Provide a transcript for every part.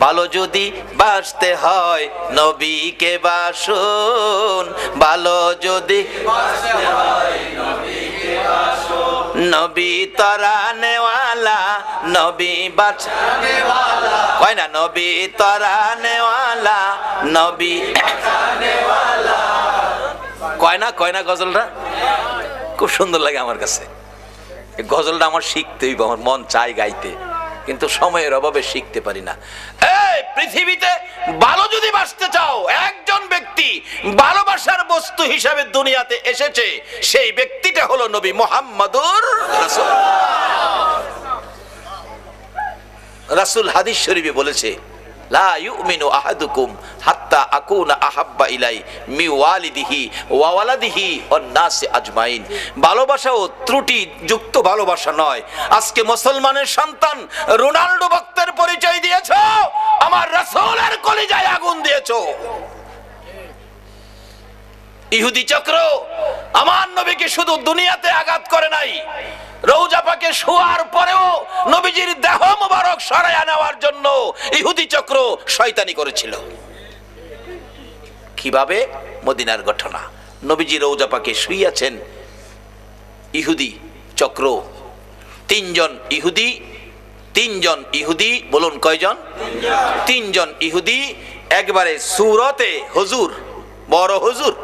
ভালো যদি বাসতে হয় নবীকে বাসুন, ভালো যদি নবী তরানেওয়ালা, নবী বাঁচানেওয়ালা, কয় না নবী তরানেওয়ালা, নবী কয় না গজলটা খুব সুন্দর লাগে আমার কাছে। এই গজলটা আমার শিখতে হইব, আমার মন চাই গাইতে, কিন্তু সময়ের অভাবে শিখতে পারি না। এই পৃথিবীতে ভালো যদি বাসতে চাও, একজন ব্যক্তি ভালোবাসার বস্তু হিসাবে দুনিয়াতে এসেছে, সেই ব্যক্তিটা হলো নবী মুহাম্মদুর রাসূল। রাসূল হাদিস শরীফে বলেছে, লা ইউমিনু আহাদুকুম হাত্তা আকুনা আহাব্বা ইলাই মি ওয়ালিদিহি ওয়া ওয়ালাদিহি ওয়ান নাসি আজমাইন। ভালোবাসা ও ত্রুটি যুক্ত ভালোবাসা নয়। আজকে মুসলমানের সন্তান রোনাল্ডো ভক্তের পরিচয় দিয়েছো, আমার রাসূলের কলিজায় আগুন দিয়েছো। ইহুদি চক্র আমার নবীকে শুধু দুনিয়াতে আঘাত করে নাই, রওজা পাকে শোয়ার পরেও নবীজির দেহ মোবারক সরাইয়া নেওয়ার জন্য ইহুদি চক্র শয়তানি করেছিল। কিভাবে? মদিনার ঘটনা। নবীজি রওজা পাকে শুইয়াছেন, ইহুদি চক্র তিনজন ইহুদি বলুন কয়জন? তিনজন ইহুদি একবারে সুরতে হুজুর, বড় হুজুর,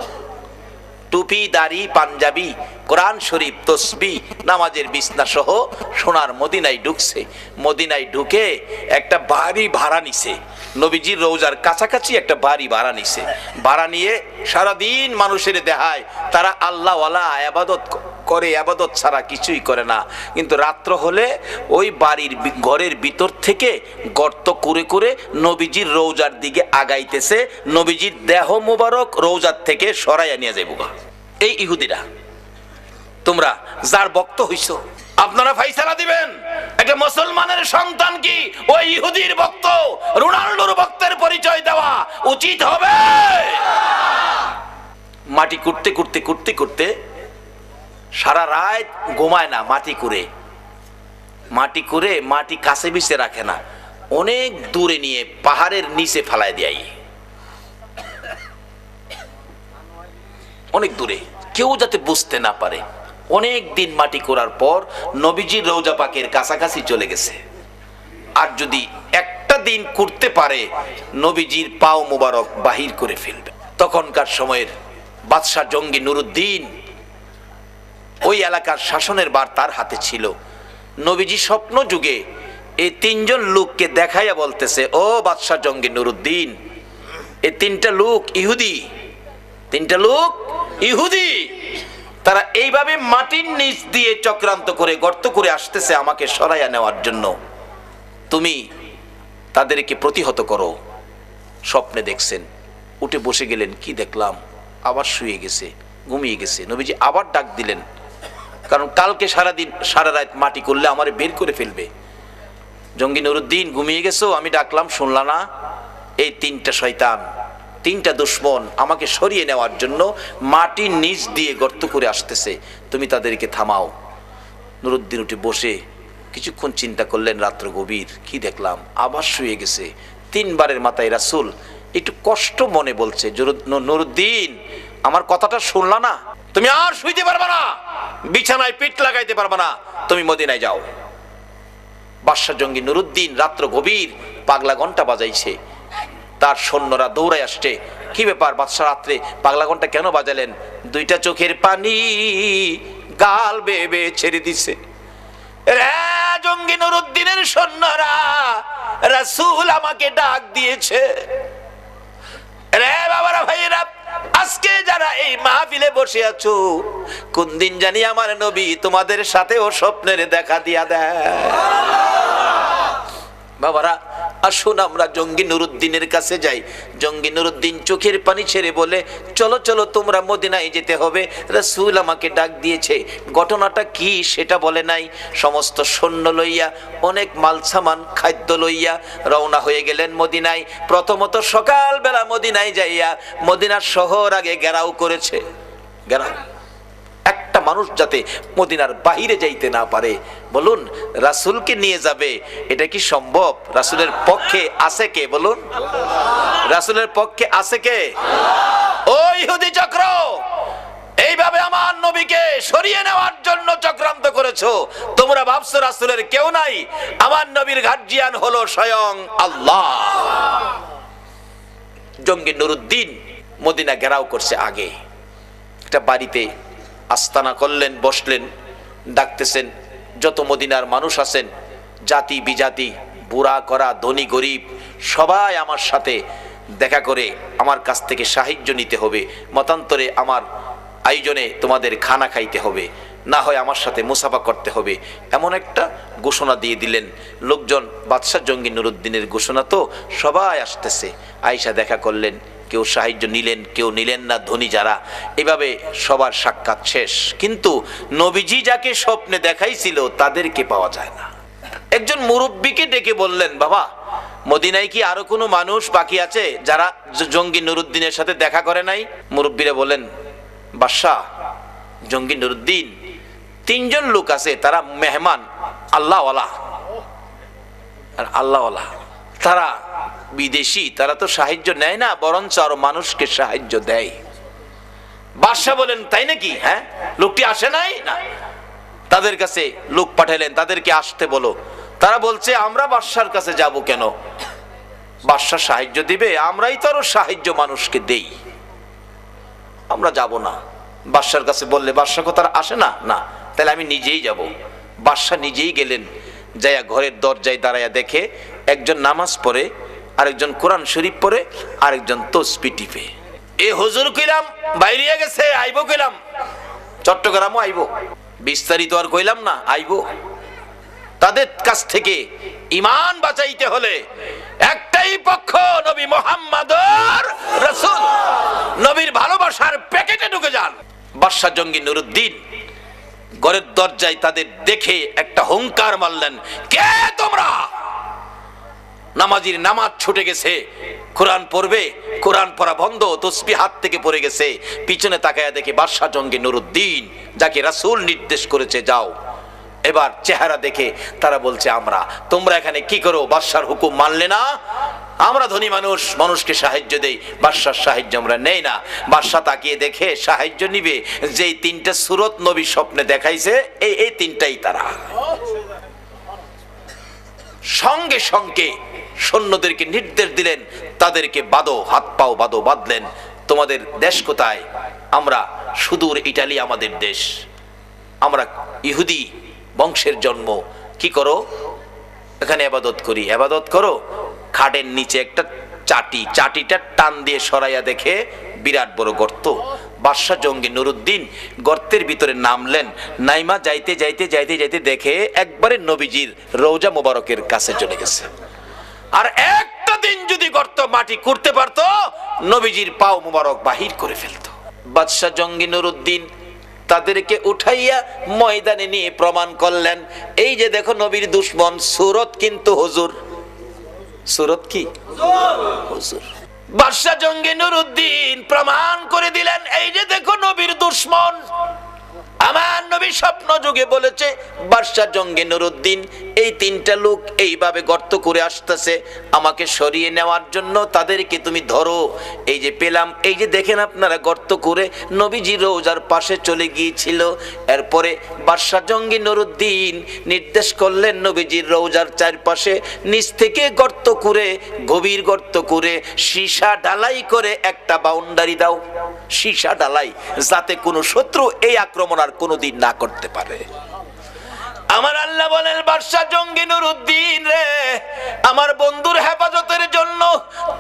টুপি দাড়ি পাঞ্জাবি, কোরআন শরীফ তসবিহ, নামাজের বিছনা সহ সোনার মদিনায় ঢুকছে। মদিনায় ঢুকে একটা বাড়ি ভাড়া নিছে, নবীজির রওজার কাছাকাছি একটা বাড়ি ভাড়া নিছে। ভাড়া নিয়ে সারাদিন মানুষের দেখায় তারা আল্লাহওয়ালা, ইবাদত করে, ইবাদত ছাড়া কিছুই করে না। কিন্তু রাত্র হলে ওই বাড়ির ঘরের ভিতর থেকে গর্ত করে করে নবীজির রওজার দিকে আগাইতেছে, নবীজির দেহ মোবারক রওজার থেকে সরাইয়া নিয়ে যাইব। এই ইহুদিরা, তোমরা যার ভক্ত হইছো, আপনারা ফাইসালা দিবেন একটা মুসলমানের সন্তান কি ওই ইহুদির ভক্ত, রোনাল্ডোর ভক্তের পরিচয় দেওয়া উচিত হবে? মাটি করতে করতে করতে করতে সারা রাত ঘুমায় না, মাটি করে মাটি কাছে বিছে রাখে না, অনেক দূরে নিয়ে পাহাড়ের নিচে ফেলায় দেয়, অনেক দূরে, কেউ যাতে বুঝতে না পারে। অনেক দিন মাটি করার পর নবীজির রওজা পাকের কাছাকাছি চলে গেছে। আর যদি একটা দিন করতে পারে, নবীজির পাও মোবারক বাহির করে ফেলবে। তখনকার সময়ের বাদশাহ জঙ্গি নুরুদ্দিন, ওই এলাকার শাসনের ভার তার হাতে ছিল। নবীজি স্বপ্ন যুগে এই তিনজন লোককে দেখাইয়া বলতেছে, ও বাদশাহ জঙ্গি নুরুদ্দিন, এই তিনটা লোক ইহুদি, তারা এইভাবে মাটির নিচ দিয়ে চক্রান্ত করে গর্ত করে আসতেছে আমাকে সরাইয়া নেওয়ার জন্য, তুমি তাদেরকে প্রতিহত করো। স্বপ্নে দেখছেন, উঠে বসে গেলেন, কি দেখলাম, আবার শুয়ে গেছে, ঘুমিয়ে গেছে। নবীজি আবার ডাক দিলেন, কারণ কালকে সারাদিন সারা রাত মাটি করলে আমারে বের করে ফেলবে। জঙ্গি নুরুদ্দিন, ঘুমিয়ে গেছো, আমি ডাকলাম শুনলা না? এই তিনটা শয়তান, তিনটা দুশ্মন আমাকে সরিয়ে নেওয়ার জন্য মাটির নিচ দিয়ে গর্ত করে আসতেছে, তুমি তাদেরকে থামাও। নুরুদ্দিন উঠে বসে কিছুক্ষণ চিন্তা করলেন, রাত্র গভীর, কি দেখলাম, আবার শুয়ে গেছে। তিনবারের মাথায় রাসূল একটু কষ্ট মনে বলছে, নুরুদ্দিন, আমার কথাটা শুনলা না? তুমি আর শুইতে পারবা না, বিছানায় পিঠ লাগাইতে পারবা না, তুমি মদিনায় যাও। বাদশা জঙ্গি নুরুদ্দিন রাত্র গভীর, পাগলা ঘন্টা বাজাইছে, তার সৈন্যরা দৌড়ায় আসছে। কি ব্যাপার বাদশা, রাত্রে পাগলা ঘন্টা কেন বাজালেন? দুইটা চোখের পানি গাল বেয়ে বেয়ে ছেড়ে দিছে। রে জঙ্গি নুরুদ্দিনের সৈন্যরা, রাসূল আমাকে ডাক দিয়েছে। রে বাবারা, ভাইয়েরা, আজকে যারা এই মাহফিলে বসে আছো, কোন দিন জানি আমার নবী তোমাদের সাথেও স্বপ্নের দেখা দিয়া দেয়। বাবারা, আসুন আমরা জঙ্গি নুরুদ্দিনের কাছে যাই। জঙ্গি নুরুদ্দিন চোখের পানি ছেড়ে বলে, চলো চলো তোমরা মদিনায় যেতে হবে, রাসূল আমাকে ডাক দিয়েছে। ঘটনাটা কি সেটা বলে নাই। সমস্ত সৈন্য লইয়া, অনেক মাল সামান খাদ্য লইয়া রওনা হয়ে গেলেন মদিনায়। প্রথমত সকালবেলা মদিনায় যাইয়া মদিনার শহর আগে ঘেরাও করেছে। ঘেরাও, একটা মানুষ যাতে মদিনার বাহিরে যাইতে না পারে। বলুন, রাসূলকে নিয়ে যাবে, এটা কি সম্ভব? রাসূলের পক্ষে আছে কে? বলুন, রাসূলের পক্ষে আছে কে? ও ইহুদি চক্র, এইভাবে আমার নবীকে সরিয়ে নেওয়ার জন্য চক্রান্ত করেছো। তোমরা ভাবছো রাসূলের কেউ নাই, আমার নবীর গার্জিয়ান হলো স্বয়ং আল্লাহ। জঙ্গি নুরুদ্দিন মদিনা ঘেরাও করছে। আগে একটা বাড়িতে আস্তানা করলেন, বসলেন, ডাকতেছেন যত মদিনার মানুষ আছেন, জাতি বিজাতি, বুড়া করা, ধনী গরিব, সবাই আমার সাথে দেখা করে আমার কাছ থেকে সাহায্য নিতে হবে, মতান্তরে আমার আয়োজনে তোমাদের খানা খাইতে হবে, না হয় আমার সাথে মুসাফা করতে হবে, এমন একটা ঘোষণা দিয়ে দিলেন। লোকজন বাদশাহ জঙ্গি নুরুদ্দিনের ঘোষণা তো, সবাই আসতেছে। আয়েশা দেখা করলেন, কেউ সাহায্য নিলেন, কেউ নিলেন না, ধনী যারা। এভাবে সবার সাক্ষাৎ শেষ, কিন্তু নবীজি যাকে স্বপ্নে দেখাইছিল তাদেরকে পাওয়া যায় না। একজন মুরব্বীকে ডেকে বললেন, বাবা, মদিনায় কি আরো কোনো মানুষ বাকি আছে যারা জঙ্গি নুরুদ্দিনের সাথে দেখা করে নাই? মুরব্বীরা বলেন, বাদশাহ, জঙ্গি নুরুদ্দিন 3 জন লোক আছে, তারা মেহমান, আল্লাহওয়ালা। আর আল্লাহওয়ালা তারা বিদেশি, তারা তো সাহায্য নেয় না, বরঞ্চ আরো মানুষকে সাহায্য দেয়। বাদশাহ বলেন, তাই নাকি? হ্যাঁ, লোকটি আসে নাই? না। তাদের কাছে লোক পাঠালেন, তাদেরকে আসতে বলো। তারা বলছে, আমরা বাদশার কাছে যাব কেন? বাদশা সাহায্য দিবে, আমরাই তো আরো সাহায্য মানুষকে দেই, আমরা যাব না। বাদশার কাছে বললে বাদশা কোথায় আসে না? না, তাহলে আমি নিজেই যাব। বাদশা নিজেই গেলেন, যাইয়া ঘরের দরজায় দাঁড়াইয়া দেখে একজন নামাজ পড়ে, আরেকজন কোরআন শরীফ পড়ে, আরেকজন তসবিহ টিপে। এ হুজুর কইলাম বাইরিয়া গেছে, আইবো কইলাম, চট্টগ্রামও আইবো, বিস্তারিত আর কইলাম না, আইবো। তাদের কাছ থেকে ঈমান বাঁচাইতে হলে একটাই পক্ষ, নবী মুহাম্মদুর রাসূল। নবীর ভালোবাসার প্যাকেটে ঢুকে যান। বাদশা জঙ্গি নুরুদ্দিন ঘরের দরজায় তাদের দেখে একটা হুঙ্কার মারলেন, কে তোমরা? নামাজির নামাজ ছুটে গেছে, কোরআন পড়বে, কোরআন পড়া বন্ধ, তসবিহ হাত থেকে পড়ে গেছে। পিছনে তাকায়া দেখে বাদশা জঙ্গি নুরুদ্দিন, যাকে রাসূল নির্দেশ করেছে যাও। এবার চেহারা দেখে তারা বলছে, আমরা। তোমরা এখানে কি করো? বাদশার হুকুম মানলে না? আমরা ধনী মানুষ, মানুষকে সাহায্য দেই, বাদশার সাহায্য আমরা নেই না। বাদশা তাকিয়ে দেখে সাহায্য নিবে যেই 3টা সূরত নবী স্বপ্নে দেখাইছে, এই 3টাই তারা। সঙ্গে সঙ্গে সৈন্যদেরকে নির্দেশ দিলেন, তাদেরকে বাঁধো, হাত পাও বাঁধো। বাঁধলেন। তোমাদের দেশ কোথায়? আমরা সুদূর ইটালি আমাদের দেশ, আমরা ইহুদি বংশের জন্ম। কি করো? এখানে ইবাদত করি। ইবাদত করো। খাটের নিচে একটা চাটি, চাটিটা টান দিয়ে সরাইয়া দেখে বিরাট বড় গর্ত। বাদশা জঙ্গি নুরুদ্দিন গর্তের ভিতরে নামলেন। নাইমা যাইতে যাইতে যাইতে যাইতে দেখে একবারে নবীজির রওজা মোবারকের কাছে চলে গেছে। আর একটা দিন যদি গর্ত মাটি করতে পারতো, নবীজির পাও মোবারক বাহির করে ফেলতো। বাদশা জঙ্গি নুরুদ্দিন তাদেরকে উঠাইয়া ময়দানে নিয়ে প্রমাণ করলেন, এই যে দেখো নবীর দুশমন, সূরত কিন্তু হুজুর। সূরত কি? হুজুর। বাদশা জঙ্গি নুরুদ্দিন প্রমাণ করে দিলেন, এই যে দেখো নবীর দুশমন। আমার নবী স্বপ্ন যুগে বলেছে, বাদশা জঙ্গি নুরুদ্দিন এই 3টা লোক এইভাবে গর্ত করে আসতেছে, আমাকে সরিয়ে নেওয়ার জন্য তাদেরকে তুমি ধরো। এই যে পেলাম, এই যে দেখেন আপনারা গর্ত করে নবীজি রওজার পাশে চলে গিয়েছিল। এরপরে বাদশা জঙ্গি নুরুদ্দিন নির্দেশ করলেন, নবীজির রওজার চারপাশে নিচ থেকে গর্ত করে, গভীর গর্ত করে, সীসা ঢালাই করে একটা বাউন্ডারি দাও। সীসা ঢালাই, যাতে কোনো শত্রু এই আক্রমণ আর কোনোদিন না করতে পারে। আমার আল্লাহ বলেন, বাদশা জঙ্গি নুরুদ্দিন রে, আমার বন্ধুর হেফাজতের জন্য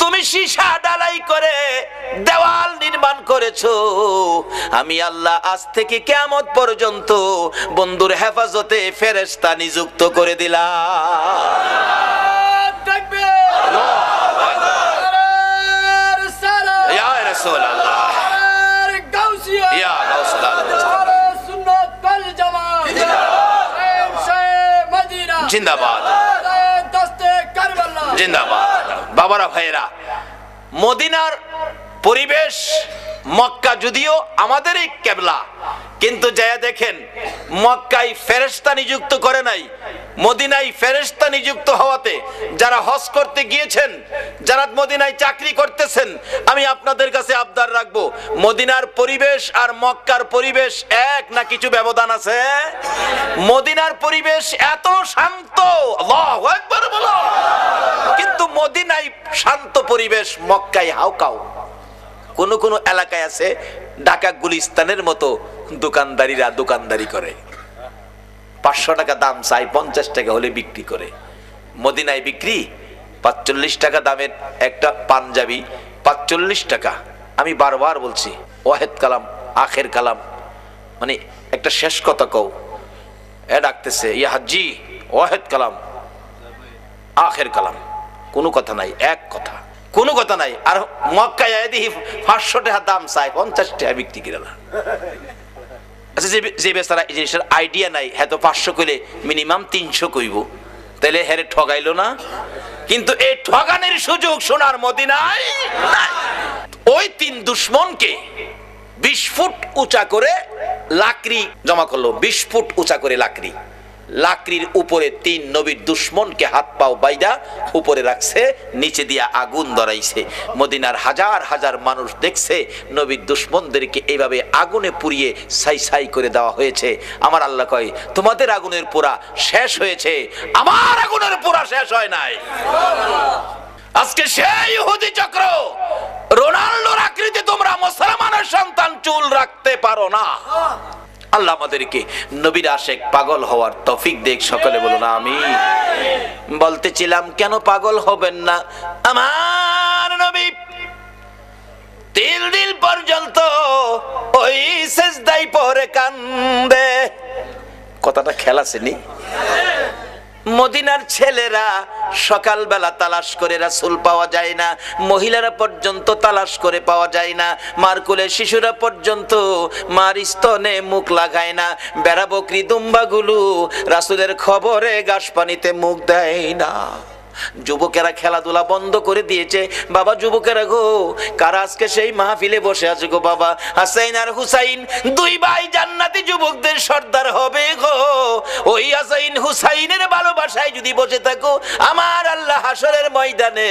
তুমি সীসা ঢালাই করে দেওয়াল নির্মাণ করেছো। আমি আল্লাহ আজ থেকে কিয়ামত পর্যন্ত বন্ধুর হেফাজতে ফেরেশতা নিযুক্ত করে দিলাম। ইয়া রাসূলুল্লাহ, ইয়া গাউসুল্লাহ, জিন্দাবাদ, জিন্দাবাদ। বাবারা ভাইয়েরা, মদিনার পরিবেশ মক্কা যদিও আমাদের এই কেবলা, কিন্তু যায়া দেখেন মক্কায় ফেরেশতা নিযুক্ত করে নাই, মদিনায় ফেরেশতা নিযুক্ত হওয়াতে যারা হজ করতে গিয়েছেন, যারা মদিনায় চাকরি করতেছেন, আমি আপনাদের কাছে আবদার রাখবো, মদিনার পরিবেশ আর মক্কার পরিবেশ এক না কিছু ব্যবধান আছে? মদিনার পরিবেশ এত শান্ত, আল্লাহু আকবার বলো, কিন্তু মদিনায় শান্ত পরিবেশ, মক্কায় হাউকাউ। কোন কোন এলাকায় আছে ঢাকা গুলিস্তানের মতো দোকানদারিরা দোকানদারি করে, 500 টাকা দাম চাই, 50 টাকা হলে বিক্রি করে। মদিনায় বিক্রি 45 টাকা দামের একটা পাঞ্জাবি 45 টাকা। আমি বারবার বলছি, ওয়াহেদ কালাম আখের কালাম, মানে একটা শেষ কথা কও। এ ডাকতেছে, ইয়া হাজি ওয়াহেদ কালাম আখের কালাম, কোনো কথা নাই, এক কথা, কোনো কথা নাই। আর মক্কায় দেখি 500 টাকা দাম চাই, 50 টাকা বিক্রি করে না। আচ্ছা, যে বেচারা এই জিনিসের আইডিয়া নাই, হ্যাঁ তো 500 কইলে মিনিমাম 300 কইব, তাইলে হেরে ঠগাইলো না? কিন্তু এই ঠগানের সুযোগ সোনার মদিনায় নাই। ওই 3 দুশমনকে 20 ফুট উঁচা করে লাকড়ি জমা করলো, 20 ফুট উঁচা করে লাকড়ির উপরে 3 নবীর দুশমনকে হাত পাও বাইদা উপরে রাখছে, নিচে দিয়া আগুন ধরাইছে। মদিনার হাজার হাজার মানুষ দেখছে নবীর দুশমনদেরকে এইভাবে আগুনে পুড়িয়ে ছাই ছাই করে দেওয়া হয়েছে। আমার আল্লাহ কয়, তোমাদের আগুনের পোড়া শেষ হয়েছে, আমার আগুনের পোড়া শেষ হয় নাই। আজকে সেই ইহুদি চক্র, রোনাল্ডোর আকৃতি তোমরা মুসলমানের সন্তান চুল রাখতে পারো না। আল্লাহ আমাদেরকে নবীর আশেক পাগল হওয়ার তৌফিক দেখ, সকলে বলুন আমিন। বলতেছিলাম কেন পাগল হবেন না? আমার নবী 3 দিন পর্যন্ত ওই সিজদায় পড়ে কান্দে। কথাটা খেয়াল আছে নি? মদিনার ছেলেরা সকালবেলা তালাশ করে রাসূল পাওয়া যায় না, মহিলারা পর্যন্ত তালাশ করে পাওয়া যায় না, মার কোলে শিশুরা পর্যন্ত মার স্তনে মুখ লাগায় না, বেড়া বকরি দুম্বাগুলো রাসূলের খবরে ঘাস পানিতে মুখ দেয় না। যুবকেরা খেলাধুলা বন্ধ করে দিয়েছে। বাবা যুবকেরা গো, কারা আজকে সেই মাহফিলে বসে আছে গো বাবা? হাসাইন আর হুসাইন 2 ভাই জান্নাতি যুবকদের সর্দার হবে গো। ওই হাসাইন হুসাইনের ভালোবাসায় যদি বসে থাকো, আমার আল্লাহ হাসরের ময়দানে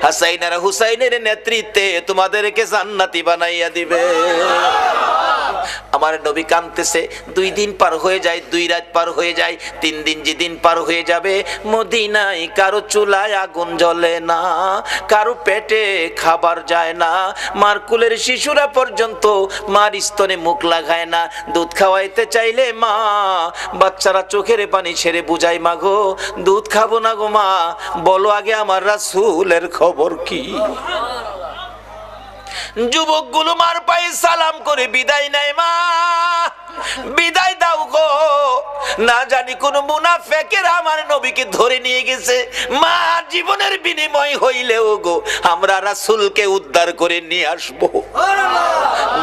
হাসাইন আর হুসাইনের নেতৃত্বে তোমাদেরকে জান্নাতি বানাইয়া দিবে। আমার নবী কাঁদতেছে। 2 দিন পার হয়ে যায়, 2 রাত পার হয়ে যায়, 3 দিন যেদিন পার হয়ে যাবে, মদিনায় কারো চুলায় আগুন জ্বলে না, কারো পেটে খাবার যায় না, মার কুলের শিশুরা পর্যন্ত মার স্তনে মুখ লাগায় না। দুধ খাওয়াইতে চাইলে মা, বাচ্চারা চোখের পানি ছেড়ে বুঝায়, মা গো দুধ খাবো না গো মা, বলো আগে আমার রাসূলের খবর কি? যুবকগুলো মার পায়ে সালাম করে বিদায় নেয়, মা বিদায় দাও গো, না জানি কোন মুনাফিকের আমার নবীকে ধরে নিয়ে গেছে। মা জীবনের বিনিময় হইলেও গো আমরা রাসূলকে উদ্ধার করে নিয়ে আসবো।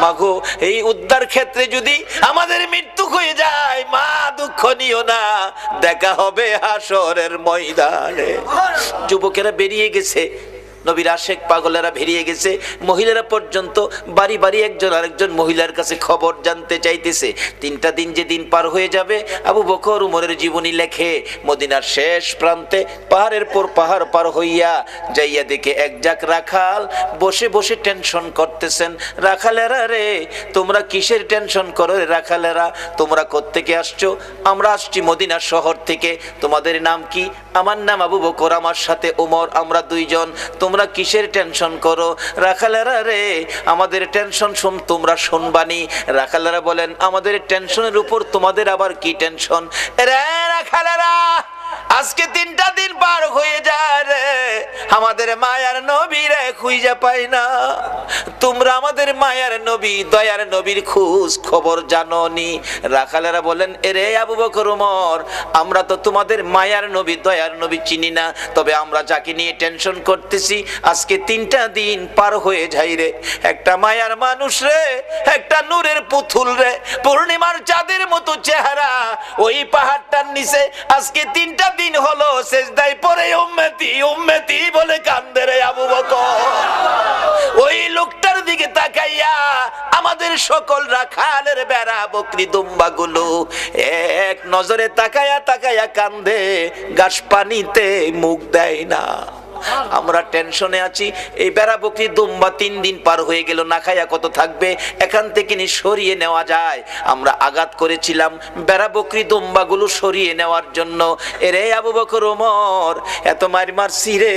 মা গো এই উদ্ধার ক্ষেত্রে যদি আমাদের মৃত্যু হয়ে যায়, মা দুঃখ নিও না, দেখা হবে হাসরের ময়দানে। যুবকেরা বেরিয়ে গেছে, নবীর আশেক পাগলেরা বেরিয়ে গেছে, মহিলারা পর্যন্ত বাড়ি বাড়ি একজন আরেকজন মহিলার কাছে খবর জানতে চাইতেছে। 3টা দিন যে দিন পার হয়ে যাবে, আবু বকর উমরের জীবনী লেখে মদিনার শেষ প্রান্তে পাহাড়ের পর পাহাড় পার হইয়া যাইয়া দেখে এক জাক রাখাল বসে বসে টেনশন করতেছেন। রাখালেরা রে, তোমরা কিসের টেনশন করো রে রাখালেরা? তোমরা কোত্থেকে আসছো? আমরা আসছি মদিনা শহর থেকে। তোমাদের নাম কি? আমার নাম আবু বকর, আমার সাথে উমর, আমরা 2 জন। তোমরা কিসের টেনশন করো? রাখালেরা রে, আমাদের টেনশন তোমরা শুনবানি। রাখালেরা বলেন, আমাদের টেনশনের উপর তোমাদের আবার কি টেনশন? রে রাখালেরা, আজকে 3টা দিন পার হয়ে যায় রে, আমাদের মায়ার নবী রে খুঁজে পাই না। তোমরা আমাদের মায়ার নবী, দয়ার নবীর খোঁজ খবর জানোনি? রাখালেরা বলেন, এরে আবু বকর উমর, আমরা তো তোমাদের মায়ার নবী দয়ার নবী চিনি না, তবে আমরা যাকে নিয়ে টেনশন করতেছি আজকে 3টা দিন পার হয়ে যায় রে, একটা মায়ার মানুষ রে, একটা নূরের পুতুল রে, পূর্ণিমার চাঁদের মতো চেহারা, ওই পাহাড়টার নিচে আজকে 3টা দিন হলো সিজদায় পড়ে উম্মতি উম্মতি বলে কান্দে রে আবু বকর। ওই লোকটার আমাদের সকল রাখালের বেড়া বকরি দুম্বাগুলো এক নজরে তাকায়া তাকায়া কান্দে, ঘাস পানিতে মুখ দেয় না। আমরা টেনশনে আছি, এই বেড়া বকরি দুম্বা 3 দিন পার হয়ে গেল, না খায়া কত থাকবে, এখান থেকে নি সরিয়ে নেওয়া যায়। আমরা আঘাত করেছিলাম বেড়া বকরি দুম্বাগুলো সরিয়ে নেওয়ার জন্য। এরে আবু বকর ওমর, এত মার মারছি রে,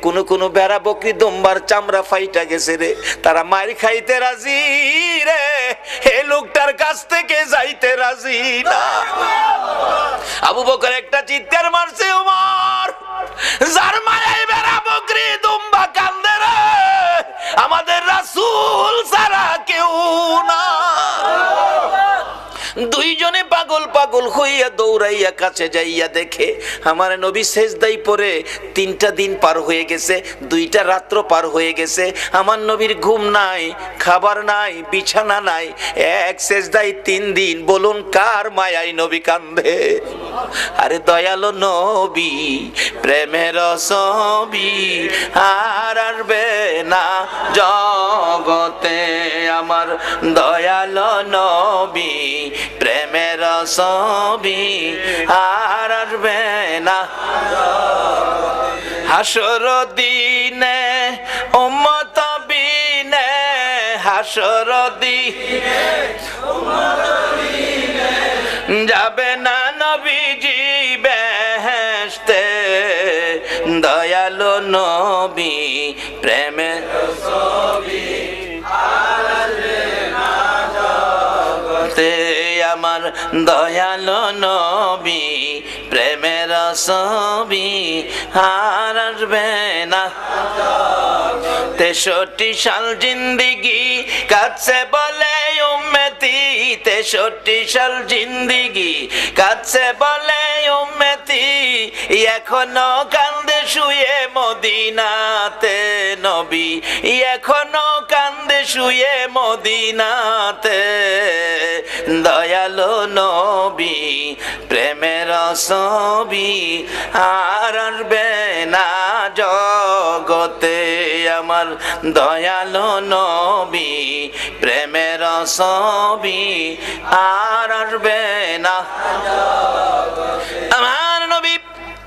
কোন বেড়া বকরি দুম্বার চামড়া ফাইটা গেছে রে, তারা মার খাইতে রাজি রে, এই লোকটার কাছ থেকে যাইতে রাজি না। আবু বকর একটা চিৎকার মারছে, ওমর যার মায়ায় বেড়া বকরি দুম্বা কান্দে রে, আমাদের রাসূল ছাড়া কেউ না। দুইজনে পাগল পাগল হইয়া দৌড়াইয়া কাছে যাইয়া দেখে আমার নবী সেজদায় পড়ে 3টা দিন পার হয়ে গেছে, 2টা রাত্র পার হয়ে গেছে। আমার নবীর ঘুম নাই, খাবার নাই, বিছানা নাই, এক সেজদায় 3 দিন। বলুন কার মায়ায় নবী কান্দে? আরে দয়ালো নবী, প্রেমের ছবি আর আসবে না জগতে, আমার দয়ালো নবী, প্রেমের ছবি আর আসবে না। হাসর দিনে উম্মত বিনে, হাসর দিনে যাবে না নবীজি বেহেশতে, দয়ালো নবী, প্রেমের ছবি আর আসবে না জগতে, আমার দয়ালো নবী, প্রেমের ছবি আর আসবে না। 63 সাল জিন্দিগি কাছে বলে উম্মতি, 63 সাল জিন্দিগি কাছে বলে উম্মতি, এখনো কান্দে শুয়ে মদিনাতে নবী, এখনো কান্দে শুয়ে মদিনাতে, দয়ালো নবী, প্রেমের ছবি আর আসবে না জগতে, আমার দয়ালো নবী, প্রেমের ছবি আর আসবে না। আমার নবী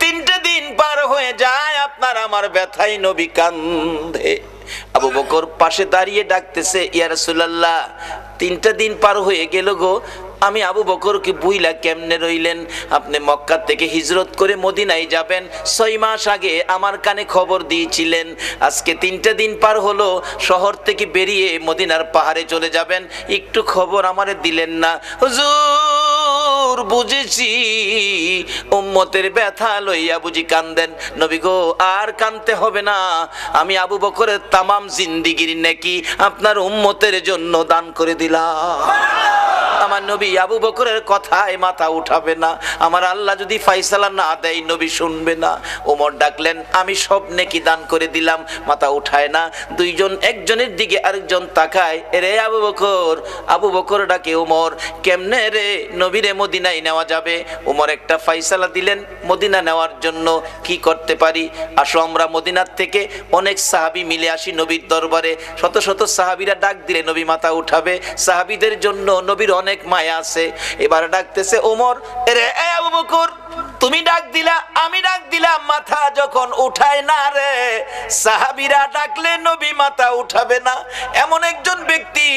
3টে দিন পার হয়ে যায়, আপনার আমার ব্যথায় নবী কান্দে। আবু বকর পাশে দাঁড়িয়ে ডাকতেছে, ইয়া রাসূলুল্লাহ 3টা দিন পার হয়ে গেল গো, আমি আবু বকরকে বুইলা কেমনে রইলেন? আপনি মক্কা থেকে হিজরত করে মদিনায় যাবেন, 6 মাস আগে আমার কানে খবর দিয়েছিলেন, আজকে 3টা দিন পার হলো, শহর থেকে বেরিয়ে মদিনার পাহাড়ে চলে যাবেন, একটু খবর আমারে দিলেন না। হুজুর বুঝেছি, উম্মতের ব্যথা লইয়া বুঝি কান্দেন। নবী গো আর কানতে হবে না, আমি আবু বকরের তামাম জিন্দিগির নেকি আপনার উম্মতের জন্য দান করে দিলাম। আমার নবী আবু বকরের কথায় মাথা উঠাবে না, আমার আল্লাহ যদি ফাইসালা না দেয় নবী শুনবে না। ওমর ডাকলেন, আমি সব নেকি দান করে দিলাম, মাথা উঠায় না। দুইজন একজনের দিকে আরেকজন তাকায়, এরে আবু বকর। আবু বকর ডাকে, ওমর কেমনে রে নবীরে মদিনায় নেওয়া যাবে? ওমর একটা ফাইসালা দিলেন মদিনা নেওয়ার জন্য, কি করতে পারি? আসো আমরা মদিনার থেকে অনেক সাহাবী মিলে আসি নবীর দরবারে। শত শত সাহাবীরা ডাক দিলে নবী মাথা উঠাবে, সাহাবীদের জন্য নবীর অনেক মায়া আছে। এবার ডাকতেছে ওমর, এরে আবু বকর তুমি ডাক দিলা, আমি ডাক দিলাম, মাথা যখন উঠায় না রে, সাহাবীরা ডাকলে নবী মাথা উঠাবে না। এমন একজন ব্যক্তি,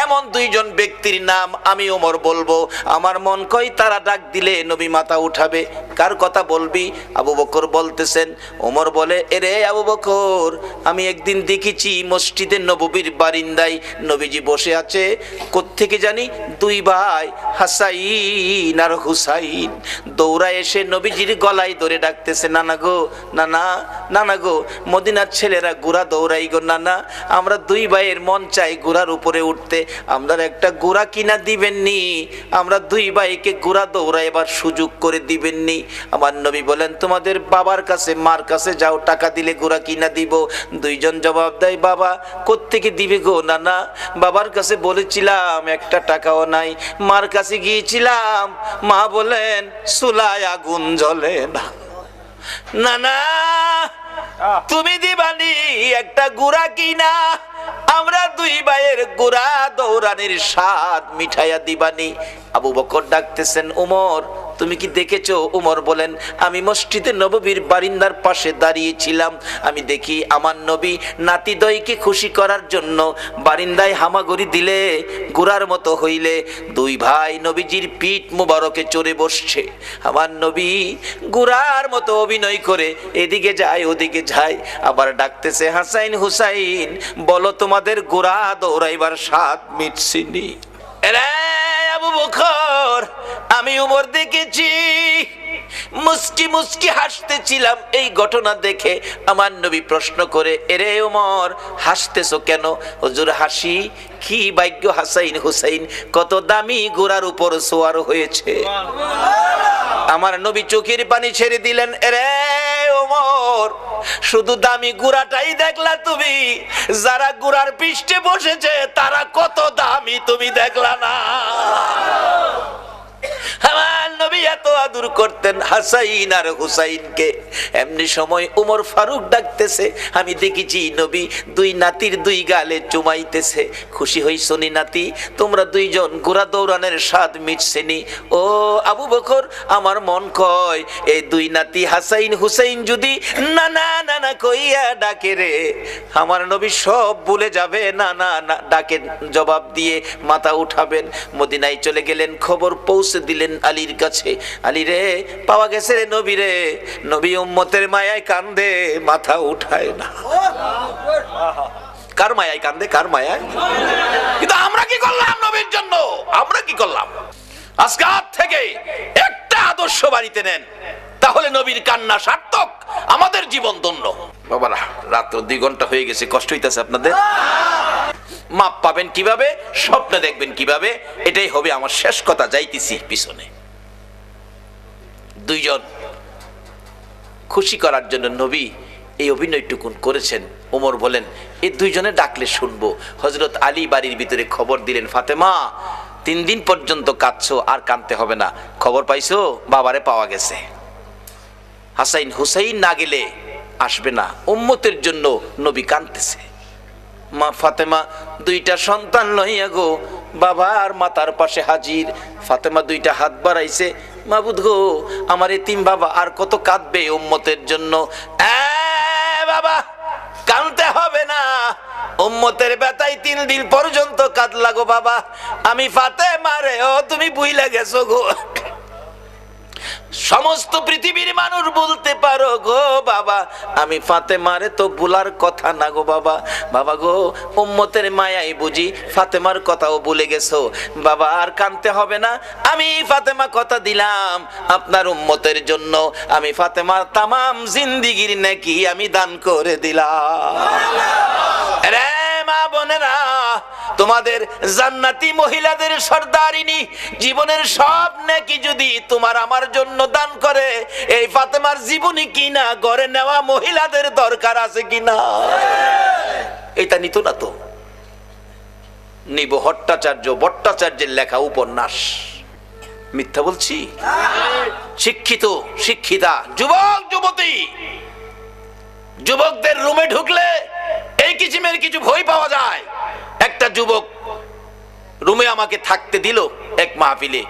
এমন 2জন ব্যক্তির নাম আমি ওমর বলবো, আমার মন কয় তারা ডাক দিলে নবী মাথা উঠাবে। কার কথা বলবি? আবু বকর বলতেছেন। ওমর বলে, এরে আবু বকর আমি একদিন দেখেছি মসজিদে নববীর বারিন্দায় নবীজি বসে আছে, কোত্থেকে জানি 2 ভাই হাসাইন আর হুসাইন দৌড়া এসে নবীজির গলায় ধরে ডাকতেছে, নানা গো নানা, নানা গো, মদিনার ছেলেরা ঘোড়া দৌড়াই গো নানা, আমরা 2 ভাইয়ের মন চাই ঘোড়ার উপরে উঠতে, আমরা একটা ঘোড়া কিনা দিবেননি? আমরা 2 ভাইকে ঘোড়া দৌড়াইবার সুযোগ করে দিবেননি? আমার নবী বলেন, তোমাদের বাবার কাছে মার কাছে যাও, টাকা দিলে ঘোড়া কিনা দিব। 2জন জবাব দেয়, বাবা কোত্থেকে দিবে গো নানা? বাবার কাছে বলেছিলাম, একটা টাকাও নাই। মার কাছে গিয়েছিলাম, মা বলেন চুলায় আগুন জ্বলে না। নানা তুমি দিবানি একটা গুড়া কিনা? আমরা দুই ভাইয়ের গোড়া দৌড়ানির স্বাদ মিঠাইয়া দিবানি। আবু বকর ডাকতেছেন, উমর তুমি কি দেখেছো? উমর বলেন, আমি মসজিদে নববীর বারিন্দার পাশে দাঁড়িয়েছিলাম, আমি দেখি আমার নবী নাতিদয়কে খুশি করার জন্য বারিন্দায় হামাগুড়ি দিলে গোড়ার মতো হইলে দুই ভাই নবীজির পিঠ মুবারকে চড়ে বসছে। আমার নবী গোড়ার মতো অভিনয় করে এদিকে যায় ওদিকে যায়, আবার ডাকতেছে, হাসাইন হুসাইন বলো তোমাদের গোড়া দৌড়াইবার স্বাদ মিটছিনি? আবু বকর, আমি উমর দেখেছি, মুস্কি মুস্কি হাসতেছিলাম। এই ঘটনা দেখে আমার নবী প্রশ্ন করে, এরে উমর হাসতেছো কেন? হুজুর হাসি কি ভাগ্য হাসাইন হুসাইন কত দামি ঘোড়ার উপর সোয়ার হয়েছে। আমার নবী চোখের পানি ছেড়ে দিলেন, এরে ওমর শুধু দামি ঘোড়াটাই দেখলা তুমি, যারা ঘোড়ার পৃষ্ঠে বসেছে তারা কত দামি তুমি দেখলা না? আমার নবী এত আদর করতেন হাসাইন আর হুসাইনকে। এমনি সময় উমর ফারুক ডাকতেছে, আমি দেখেছি নবী দুই নাতির দুই গালে চুমাইতেছে। খুশি হইছো নি নাতি? তোমরা দুইজন ঘোড়া দৌড়ানোর স্বাদ মিটছেনি? ও আবু বকর, আমার মন কয় এই দুই নাতি হাসাইন হুসাইন যদি না না না না কইয়া ডাকে রে, আমার নবী সব ভুলে যাবে। না না না ডাকে জবাব দিয়ে মাথা উঠাবেন। মদিনায় চলে গেলেন, খবর পৌঁছে দিলেন আলীর কাছে, আলী রে পাওয়া গেছে রে নবী রে। নবী উম্মতের মায়ায় কান্দে, মাথা উঠায় না। কার মায়ায় কান্দে? কার মায়ায়? কিন্তু আমরা কি করলাম নবীর জন্য? আমরা কি করলাম? আজকে থেকে একটা আদর্শ বাড়িতে নেন, তাহলে নবীর কান্না সার্থক, আমাদের জীবন ধন্য। বাবারা রাত্র 2 ঘন্টা হয়ে গেছে, কষ্ট হইতেছে আপনাদের? মাপ পাবেন কিভাবে? স্বপ্ন দেখবেন কিভাবে? এটাই হবে আমার শেষ কথা, যাইতেছি পিছনে। দুইজন খুশি করার জন্য নবী এই অভিনয়টুকুন করেছেন। ওমর বলেন, এই দুইজনে ডাকলে শুনবো। হযরত আলী বাড়ির ভিতরে খবর দিলেন, ফাতেমা 3 দিন পর্যন্ত কাঁদছো, আর কাঁদতে হবে না। খবর পাইছো? বাবারে পাওয়া গেছে। হাসাইন হুসাইন না গেলে আসবে না, উম্মতের জন্য নবী কাঁদতেছে। মা ফাতেমা 2টা সন্তান লইয়া গো বাবার মাতার পাশে হাজির। ফাতেমা 2টা হাত বাড়াইছে, মাবুদ গো আমার এতিম বাবা আর কত কাঁদবে উম্মতের জন্য। বাবা কাঁদতে হবে না, উম্মতের ব্যথায় 3 দিন পর্যন্ত কাঁদলা গো বাবা। আমি ফাতেমা রে, ও তুমি বুইলা গেছো গো। সমস্ত পৃথিবীর মানুষ বলতে পারো গো বাবা, আমি ফাতেমারে তো ভুলার কথা না গো বাবা। বাবা গো উম্মতের মায়াই বুঝি ফাতেমার কথাও ভুলে গেছো বাবা, আর কাঁদতে হবে না। আমি ফাতেমা কথা দিলাম আপনার উম্মতের জন্য, আমি ফাতেমার তামাম জিন্দিগির নেকি আমি দান করে দিলাম। রে মা বোনেরা, তোমাদের জান্নাতি মহিলাদের সর্দারিনী জীবনের সব নেকি যদি তোমার আমার জন্য দান করে, এই ফাতেমার জীবনী কিনা ঘরে নেওয়া মহিলাদের দরকার আছে কিনা? এটা নিত না তো। নিব ভট্টাচার্যের লেখা উপন্যাস। মিথ্যা বলছি? শিক্ষিত শিক্ষিতা যুবক যুবতী, যুবকদের রুমে ঢুকলে এই কিসিমের কিছু ভয় পাওয়া যায়। একটা যুবক রুমে আমাকে থাকতে দিল এক মাহফিলে,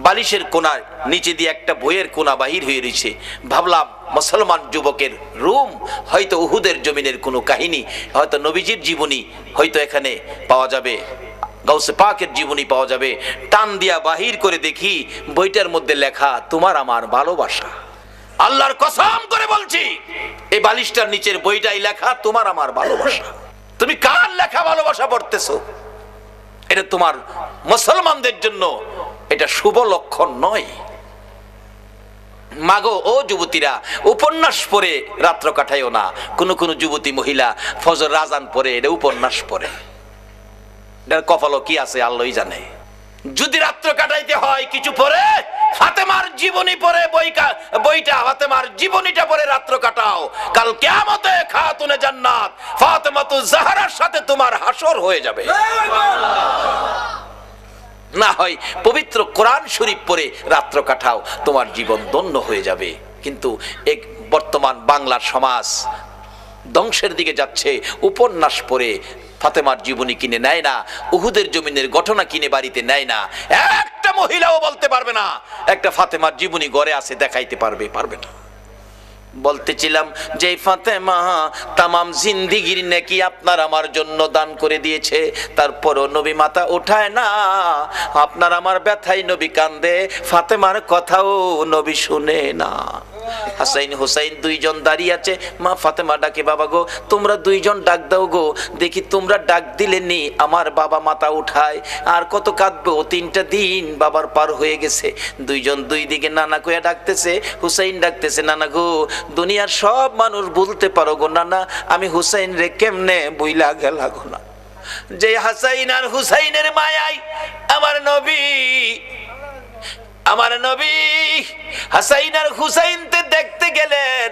বালিশের কোনার নিচে দিয়ে একটা বইয়ের কোনা বাহির হয়ে রয়েছে। ভাবলাম মুসলমান যুবকের রুম, হয়তো উহুদের জমিনের কোনো কাহিনী, হয়তো নবীজির জীবনী হয়তো এখানে পাওয়া যাবে, গাউসে পাকের জীবনী পাওয়া যাবে। টান দিয়া বাহির করে দেখি বইটার মধ্যে লেখা তোমার আমার ভালোবাসা। আল্লাহর কসম করে বলছি, এই বালিশটার নিচের বইটাই লেখা তোমার আমার ভালোবাসা। তুমি কার লেখা ভালোবাসা পড়তেছো? এটা তোমার মুসলমানদের জন্য এটা শুভ লক্ষণ নয়। মাগো ও যুবতীরা, উপন্যাস পড়ে রাত্র কাটাইও না। কোন যুবতী মহিলা ফজর রাজান পড়ে এটা উপন্যাস পড়ে, এটার কপালও কি আছে আল্লাহই জানে। যদি রাত্র কাটাইতে হয় কিছু পড়ে, ফাতেমার জীবনী পড়ে বইটা ফাতেমার জীবনীটা পড়ে রাত্র কাটাও। কাল কিয়ামতে খাতুনে জান্নাত ফাতেমাতুজ জাহরার সাথে তোমার হাসর হয়ে যাবে। না হয় পবিত্র কোরআন শরীফ পড়ে রাত্র কাটাও, তোমার জীবন ধন্য হয়ে যাবে। কিন্তু এক বর্তমান বাংলার সমাজ ধ্বংসের দিকে যাচ্ছে, উপন্যাস পড়ে ফাতেমার জীবনী কিনে নেয় না, উহুদের জমিনের ঘটনা কিনে বাড়িতে নেয় না। একটা মহিলাও বলতে পারবে না একটা ফাতেমার জীবনী ঘরে আছে দেখাইতে পারবে না। বলতেছিলাম যে ফাতেমা তামাম জিন্দিগির নেকি আপনার আমার জন্য দান করে দিয়েছে, তারপরও নবী মাথা উঠায় না। আপনার আমার ব্যথায় নবী কান্দে, ফাতেমার কথাও নবী শুনে না। হাসাইন হুসাইন দুইজন দাঁড়িয়ে আছে, মা ফাতেমা ডাকে, বাবা গো তোমরা দুইজন ডাক দাও গো, দেখি তোমরা ডাক দিলে নি আমার বাবা মাথা উঠায়, আর কত কাঁদবো, 3টা দিন বাবার পার হয়ে গেছে। দুইজন দুই দিকে নানা কইয়া ডাকতেছে, হুসাইন ডাকতেছে, নানা গো দুনিয়ার সব মানুষ বলতে পারো গো নানা, আমি হুসাইন রে কেমনে বইলা গেলা গো না। যে হাসাইন আর হুসাইনের মায়াই আমার নবী হাসাইন আর হুসাইনতে দেখতে গেলেন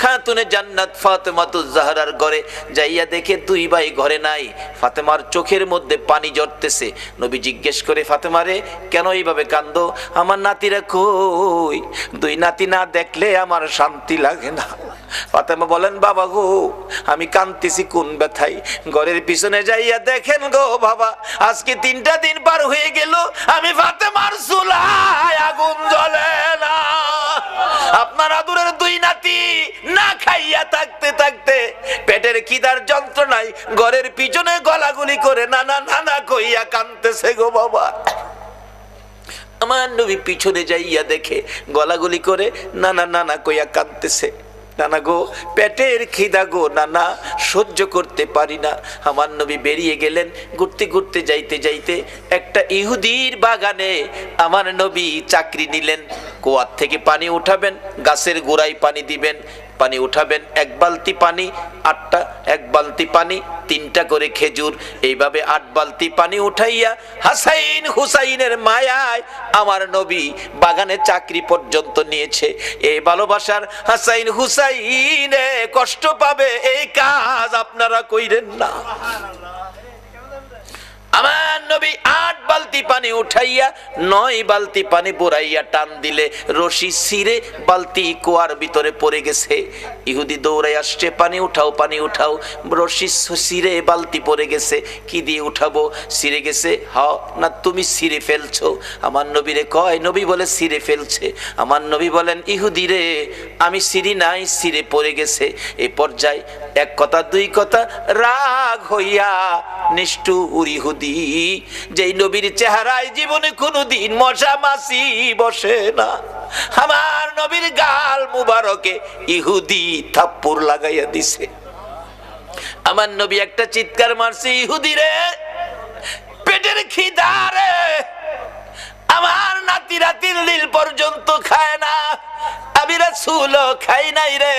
খাতুনে জান্নাত ফাতেমাতুজ জাহরার ঘরে, যাইয়া দেখে দুই ভাই ঘরে নাই। ফাতেমার চোখের মধ্যে পানি ঝরতেছে। নবী জিজ্ঞেস করে, ফাতেমারে কেন এইভাবে কান্দো? আমার নাতিরা কই? দুই নাতি না দেখলে আমার শান্তি লাগে না। ফাতেমা বলেন, বাবা গো আমি কাঁদতেছি কোন ব্যথায়? ঘরের পিছনে যাইয়া দেখেন গো বাবা, আজকে 3টা দিন পার হয়ে গেল, আমি ফাতেমার চুলায় আগুন জ্বলে না। আপনার আদুরের দুই নাতি না খাইয়া থাকতে থাকতে পেটের খিদার যন্ত্রণায় ঘরের পিছনে গলাগুলি করে নানা নানা কইয়া কাঁদতেছে গো বাবা। আমার নবী পিছনে যাইয়া দেখে গলাগুলি করে নানা নানা কইয়া কাঁদতেছে। নানা গো পেটের খিদা গো নানা, সহ্য করতে পারি না। আমার নবী বেরিয়ে গেলেন। ঘুরতে ঘুরতে যাইতে যাইতে একটা ইহুদির বাগানে আমার নবী চাকরি নিলেন। কুয়ার থেকে পানি উঠাবেন, গাছের গোড়ায় পানি দিবেন, পানি উঠাবেন, 1 বালতি পানি 8টা, 1 বালতি পানি 3টা করে খেজুর, এইভাবে 8 বালতি পানি উঠাইয়া হাসাইন হুসাইনের মায়ায় আমার নবী বাগানে চাকরি পর্যন্ত নিয়েছে। এই ভালোবাসার হাসাইন হুসাইনে কষ্ট পাবে, এই কাজ আপনারা কইরেন না। আমার নবী 8 বালতি পানি উঠাইয়া 9 বালতি পানি বুড়াইয়া টান দিলে রশি ছিঁড়ে বালতি কুয়ার ভিতরে পড়ে গেছে। ইহুদি দৌড়াই আসছে, পানি উঠাও, রশি ছিঁড়ে বালতি পড়ে গেছে, কি দিয়ে উঠাবো? ছিঁড়ে গেছে। হ্যাঁ না তুমি ছিঁড়ে ফেলছো? আমার নবীরে কয়, নবী বলে ছিঁড়ে ফেলছে। আমার নবী বলেন, ইহুদি রে আমি ছিঁড়ি নাই, ছিঁড়ে পড়ে গেছে। এই পর্যায়ে 1 কথা 2 কথা রাগ হইয়া নিষ্ঠুর ইহুদি, যেই নবীর চেহারায় জীবনে কোনোদিন মশা মাছি বসে না, আমার নবীর গাল মুবারকে ইহুদি থাপ্পড় লাগাইয়া দিছে। আমার নবী একটা চিৎকার মারছে, ইহুদি রে পেটের খিদা রে, আমার নাতিরা 3 দিন পর্যন্ত খায় না, আমি রাসূলও খাই নাই রে।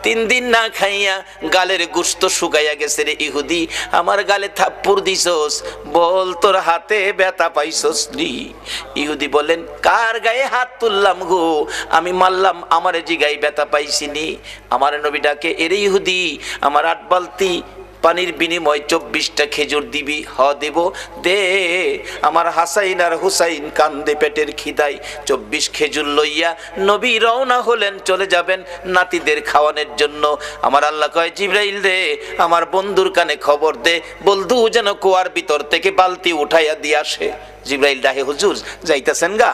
3 দিন না খাইয়া গালের গোশত শুকাইয়া গেছে রে ইহুদি, আমার গালে থাপ্পড় দিছস, বল তোর হাতে ব্যথা পাইছস নি? ইহুদি বলেন, কার গায়ে হাত তুললাম গো? আমি মারলাম, আমার জিগায় ব্যথা পাইছিনি। আমার নবী ডাকে, এরে ইহুদি আমার 8 বালতি পানির বিনিময় 24টা খেজুর দিবি? হ দেব, দে। আমার হাসাইন আর হুসাইন কান্দে পেটের খিদায়। 24 খেজুর লইয়া নবী রওনা হলেন, চলে যাবেন নাতিদের খাওয়ানোর জন্য। আমার আল্লাহ কয়, জিবরাইল রে আমার বন্ধুর কানে খবর দে, বলদু যেন কুয়ার ভিতর থেকে বালতি উঠাইয়া দিয়ে আসে। জিবরাইল ডাহে, হুজুর যাইতেছেন গা?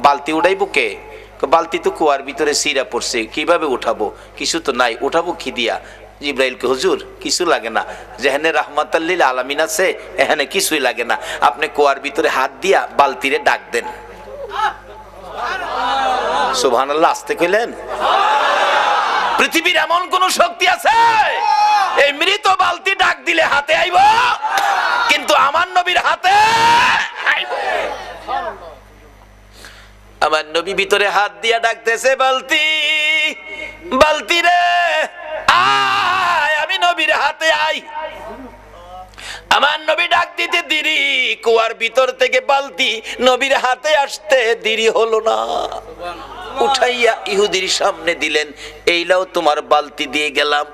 বালতি উঠাইবো কে? বালতি তো কুয়ার ভিতরে সিরা পড়ছে, কিভাবে উঠাবো? কিছু তো নাই, উঠাবো কি দিয়া? জিবরাইলকে, হুজুর কিছু লাগে না, যেখানে রাহমাতাল লিল আলামিন আছে এখানে কিছুই লাগে না, আপনি কুয়ার ভিতরে হাত দিয়া বালতিরে ডাক দেন। সুবহানাল্লাহ, আসতে কইলেন? পৃথিবীর এমন কোন শক্তি আছে এই মৃত বালতি ডাক দিলে হাতে আইব? কিন্তু আমার নবীর হাতে আইব। আমার নবী ভিতরে হাত দিয়া ডাকতেছে, বালতি বালতি রে আয়, আমি নবীর হাতে আই। আমার নবী ডাক দিতে দেরি, কুয়ার ভিতর থেকে বালতি নবীর হাতে আসতে দেরি হলো না। উঠাইয়া ইহুদির সামনে দিলেন, এইলাও তোমার বালতি দিয়ে গেলাম।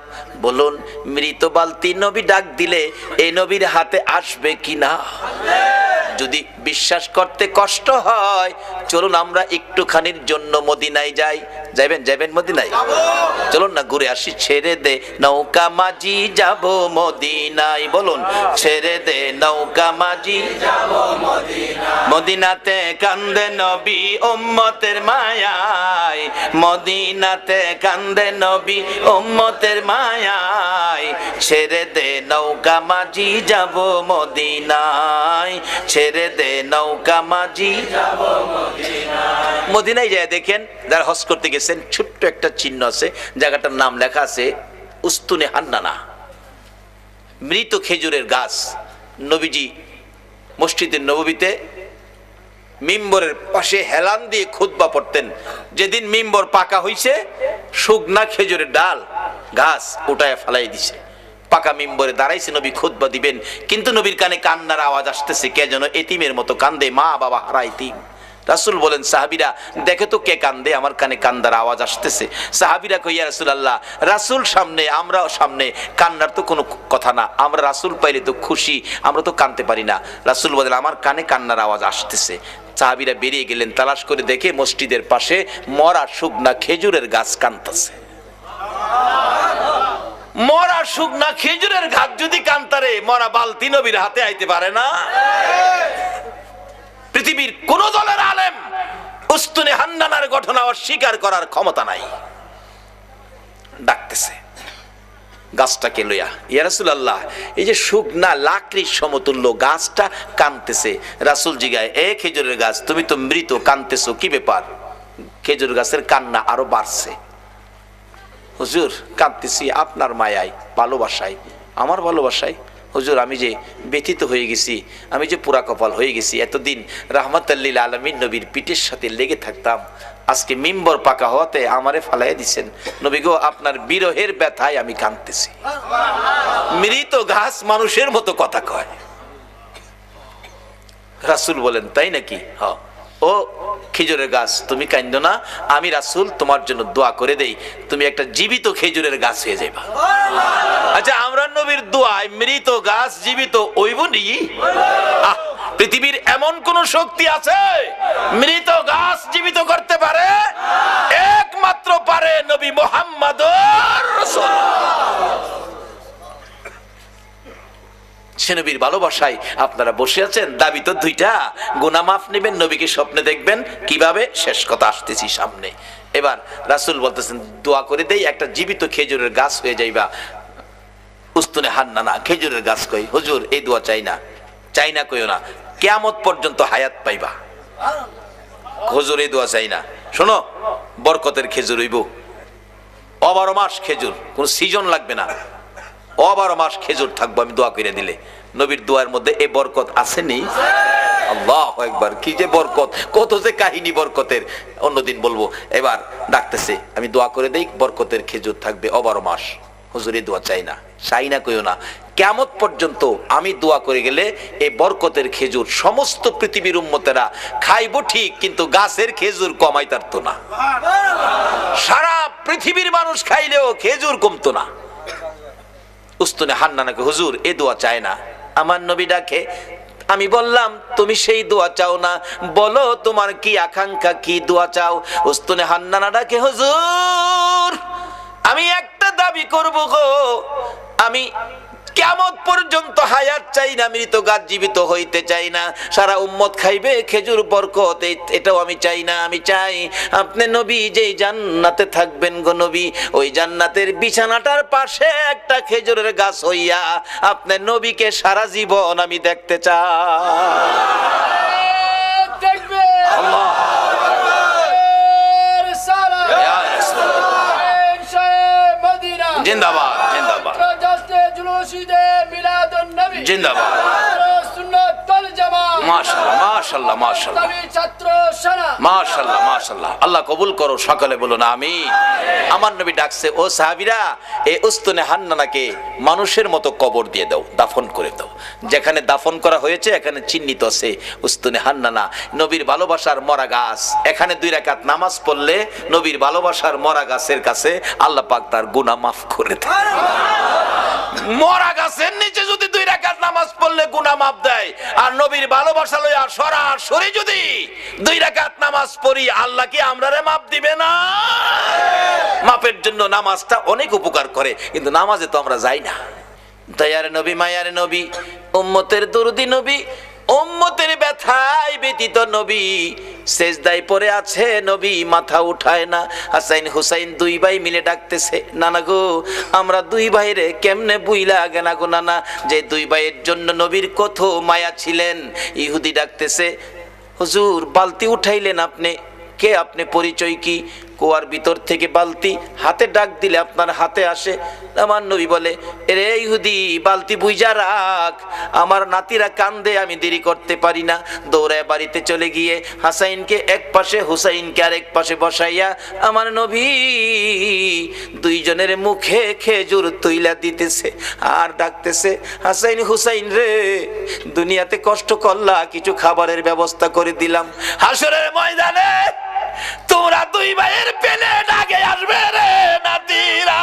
বলুন, মৃত বালতি নবী ডাক দিলে এই নবীর হাতে আসবে কিনা? যদি বিশ্বাস করতে কষ্ট হয়, চলুন আমরা একটুখানির জন্য মদিনায় যাই। যাবেন মদিনায়? চলুন না ঘুরে আসি। ছেড়ে দে নৌকা মাঝি যাব মদিনায়, বলুন ছেড়ে দে নৌকা মাঝি যাব মদিনায়। মদিনাতে কান্দে নবী উম্মতের মায়ায়, মদিনাতে কান্দে নবী উম্মতের মায়ায়। ছেড়ে দে নৌকা মাঝি যাব মদিনায়, ছেড়ে দে নৌকা মাঝি যাব মদিনায়। মদিনায় যায় দেখেন, যারা হজ করতে গেছেন, ছোট্ট একটা চিহ্ন আছে, জায়গাটার নাম লেখা আছে উস্তুনে হান্নানা, মৃত খেজুরের গাছ। নবীজি মসজিদে নববীতে মিম্বরের পাশে হেলান দিয়ে খুতবা পড়তেন। যেদিন মিম্বর পাকা হইছে, শুকনা খেজুরের ডাল গাছ উঠায় ফেলাই দিছে, পাকা মিম্বরে দাঁড়াইছে, নবী খুতবা দিবেন, কিন্তু নবীর কানে কান্নার আওয়াজ আসতেছে, কে যেন এতিমের মতো কান্দে, মা বাবা হারা এতিম। রাসূল বলেন, সাহাবীরা দেখে তো কে কান্দে, আমার কানে কান্দার আওয়াজ আসতেছে। সাহাবীরা কই, ইয়া রাসূলুল্লাহ, রাসূল সামনে, আমরাও সামনে, কান্নার তো কোনো কথা না, আমরা রাসূল পাইলে তো খুশি, আমরা তো কাঁদতে পারি না। রাসূল বলেন, আমার কানে কান্নার আওয়াজ আসতেছে। সাহাবীরা বেরিয়ে গেলেন, তালাশ করে দেখে মসজিদের পাশে মরা শুকনা খেজুরের গাছ কাঁদতেছে। মরা শুকনা খেজুরের গাছ যদি কান্তারে, মরা বালতি নবীর হাতে আইতে পারে না? পৃথিবীর কোন দলের আলেম উস্তুনে হান্নানার ঘটনা অস্বীকার করার ক্ষমতা নাই। ডাকতেছে গাছটাকে লইয়া, ইয়া রাসূলুল্লাহ, এই যে শুকনা লাকড়ির সমতুল্য গাছটা কাঁদতেছে। রাসূল জিগায়, এ খেজুরের গাছ, তুমি তো মৃত, কাঁদতেছো কি ব্যাপার? খেজুর গাছের কান্না আরো বাড়ছে। হুজুর, কাঁদতেছি আপনার মায়ায়, ভালোবাসায়, আমার ভালোবাসায়। হুজুর, আমি যে ব্যথিত হয়ে গেছি, আমি যে পুরা কপাল হয়ে গেছি। এতদিন রাহমাতাল লিল আলামিন নবীর পিঠের সাথে লেগে থাকতাম, আজকে মিম্বর পাকা হওয়াতে আমারে ফালাইয়া দিছেন। নবী গো, আপনার বিরহের ব্যথায় আমি কাঁদতেছি। মৃত গাছ মানুষের মতো কথা কয়। রাসূল বলেন, তাই নাকি? হ্যাঁ। ও খেজুরের গাছ, তুমি কাঁদো না, আমি রাসূল তোমার জন্য দোয়া করে দেই, তুমি একটা জীবিত খেজুরের গাছ হয়ে যাইবা। আচ্ছা, আমরা নবীর দোয়ায় মৃত গাছ জীবিত হইব নি? পৃথিবীর এমন কোন শক্তি আছে মৃত গাছ জীবিত করতে পারে? একমাত্র পারে নবী মুহাম্মদুর রাসূলুল্লাহ। সে নবীর ভালোবাসায় আপনারা বসে আছেন, দাবি তো দুইটা, গুনাহ মাফ নেবেন, নবীকে স্বপ্নে দেখবেন। কিভাবে? শেষ কথা আসতেছি সামনে। এবার রাসূল বলতেছেন, দোয়া করে দেই, একটা জীবিত খেজুরের গাছ হয়ে যাইবা। উস্তুনে হান্নানা খেজুরের গাছ কই, হুজুর এই দোয়া চাই না, চাই না কইও না, কিয়ামত পর্যন্ত হায়াত পাইবা। হুজুর এই দোয়া চাই না, শোনো, বরকতের খেজুর হইব, 12 মাস খেজুর, কোন সিজন লাগবে না, 12 মাস খেজুর থাকবো আমি দোয়া করে দিলে। নবীর দোয়ার মধ্যে এই বরকত আসেনি? আল্লাহু আকবার, কি যে বরকত, কত যে কাহিনী বরকতের, অন্যদিন বলবো। এবার ডাকতেছে, আমি দোয়া করে দেই, বরকতের খেজুর থাকবে 12 মাস। হুজুর এই দোয়া চাই না, চাই না কইও না, কিয়ামত পর্যন্ত আমি দোয়া করে গেলে এই বরকতের খেজুর সমস্ত পৃথিবীর উম্মতেরা খাইবো ঠিক, কিন্তু গাছের খেজুর কমাইতারতো না। সারা পৃথিবীর মানুষ খাইলেও খেজুর কমতো না। উস্তুনে হান্নানাকে, হুজুর এই দোয়া চায় না। আমার নবী ডাকে, আমি বললাম তুমি সেই দোয়া চাও না, বলো তোমার কি আকাঙ্ক্ষা, কি দোয়া চাও? উস্তুনে হান্নানা ডাকে, হুজুর আমি একটা দাবি করব গো, আমি কিয়ামত পর্যন্ত হায়াত চাই না, মৃত গাছ জীবিত হইতে চাই না, সারা উম্মত খাইবে খেজুর বরকত, এটাও আমি চাই না। আমি চাই আপনি নবী যেই জান্নাতে থাকবেন গো নবী, ওই জান্নাতের বিছানাটার পাশে একটা খেজুরের গাছ হইয়া আপনি নবীকে সারা জীবন আমি দেখতে চাই। আল্লাহ জিন্দাবাদ, জিন্দাবাদ, জিন্দাবাদ, মাশাআল্লাহ, মাশাআল্লাহ, মাশাআল্লাহ, মাশাআল্লাহ, মাশাআল্লাহ। আল্লাহ কবুল করো, সকলে বলুন আমিন। আমার নবী ডাকছে, ও সাহাবীরা, এই উস্তুনে হান্নানাকে মানুষের মতো কবর দিয়ে দাও, দাফন করে দাও। যেখানে দাফন করা হয়েছে এখানে চিহ্নিত আছে উস্তুনে হান্নানা, নবীর ভালোবাসার মরা গাছ। এখানে 2 রাকাত নামাজ পড়লে নবীর ভালোবাসার মরা গাছের কাছে আল্লাহ পাক তার গুনাহ মাফ করে দেন। মরা গাছের নিচে যদি 2 রাকাত নামাজ পড়লে গুনাহ মাফ দেয়, আর নবীর ভালোবাসা লইয়া সরাসরি যদি 2 রাকাত নামাজ পড়ি, আল্লাহ কি আমরারে মাফ দিবে না? মাফের জন্য নামাজটা অনেক উপকার করে, কিন্তু নামাজে তো আমরা যাই না। দয়ার নবী, মায়ার নবী, উম্মতের দরদি নবী, উম্মতের ব্যথায় ব্যতীত নবী সেজদায় পড়ে আছে, নবী মাথা উঠায় না। হাসাইন হুসাইন 2 ভাই মিলে ডাকতেছে, নানা গো আমরা 2 ভাইরে কেমনে বুইলা গেনা গো নানা, যে 2 ভাইয়ের জন্য নবীর কত মায়া ছিলেন। ইহুদি ডাকতেছে, হুজুর বালতি উঠাইলেন আপনি, কে আপনি, পরিচয় কি? কুয়ার ভিতর থেকে বালতি হাতে ডাক দিলে আপনার হাতে আসে। আমার নবী বলে, এরে ইহুদি বালতি বুইজা রাখ, আমার নাতিরা কান্দে, আমি দেরি করতে পারি না। দৌড়ায় বাড়িতে চলে গিয়ে হাসাইনকে এক পাশে, হুসাইনকে আরেক পাশে বসাইয়া আমার নবী 2 জনের মুখে খেজুর তুইলা দিতেছে আর ডাকতেছে, হাসাইন হুসাইন রে, দুনিয়াতে কষ্ট করলা, কিছু খাবারের ব্যবস্থা করে দিলাম, হাসরের ময়দানে তোমরা 2 ভাইয়ের প্লেট আগে আসবে রে নাতিরা,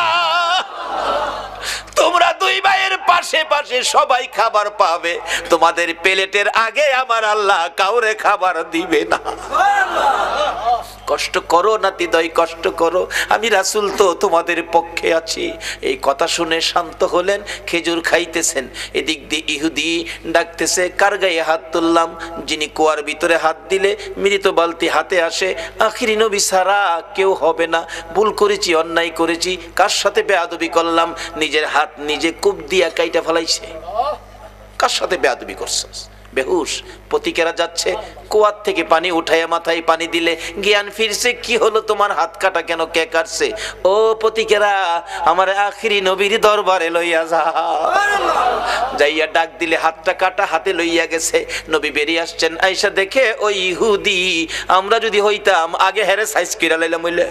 তোমরা 2 ভাইয়ের পাশে পাশে সবাই খাবার পাবে, তোমাদের প্লেটের আগে আমার আল্লাহ কাউরে খাবার দিবে না। কষ্ট করো নাতিদয়, কষ্ট করো, আমি রাসূল তো তোমাদের পক্ষে আছি। এই কথা শুনে শান্ত হলেন, খেজুর খাইতেছেন। এদিক দিয়ে ইহুদি ডাকতেছে, কার গায়ে হাত তুললাম? যিনি কুয়ার ভিতরে হাত দিলে মৃত বালতি হাতে আসে, আখিরি নবী ছাড়া কেউ হবে না। ভুল করেছি, অন্যায় করেছি, কার সাথে বেয়াদবি করলাম? নিজের হাত নিজে কূপ দিয়া কাইটা ফেলাইছে। কার সাথে বেয়াদবি করছস? বেহুশ পতিকেরা যাচ্ছে, কুয়ার থেকে পানি উঠাইয়া মাথায় পানি দিলে জ্ঞান ফিরছে। কি হলো তোমার, হাত কাটা কেন, কে কাটছে? ও পতিকেরা, আমার আখিরি নবীর দরবারে লইয়া যা। যাইয়া ডাক দিলে হাতটা কাটা, হাতে লইয়া গেছে। নবী বেরিয়ে আসছেন, আয়েশা দেখে ওই ইহুদি, আমরা যদি হইতাম আগে হেরে সাইজ কিরা লাইলাম হইলে।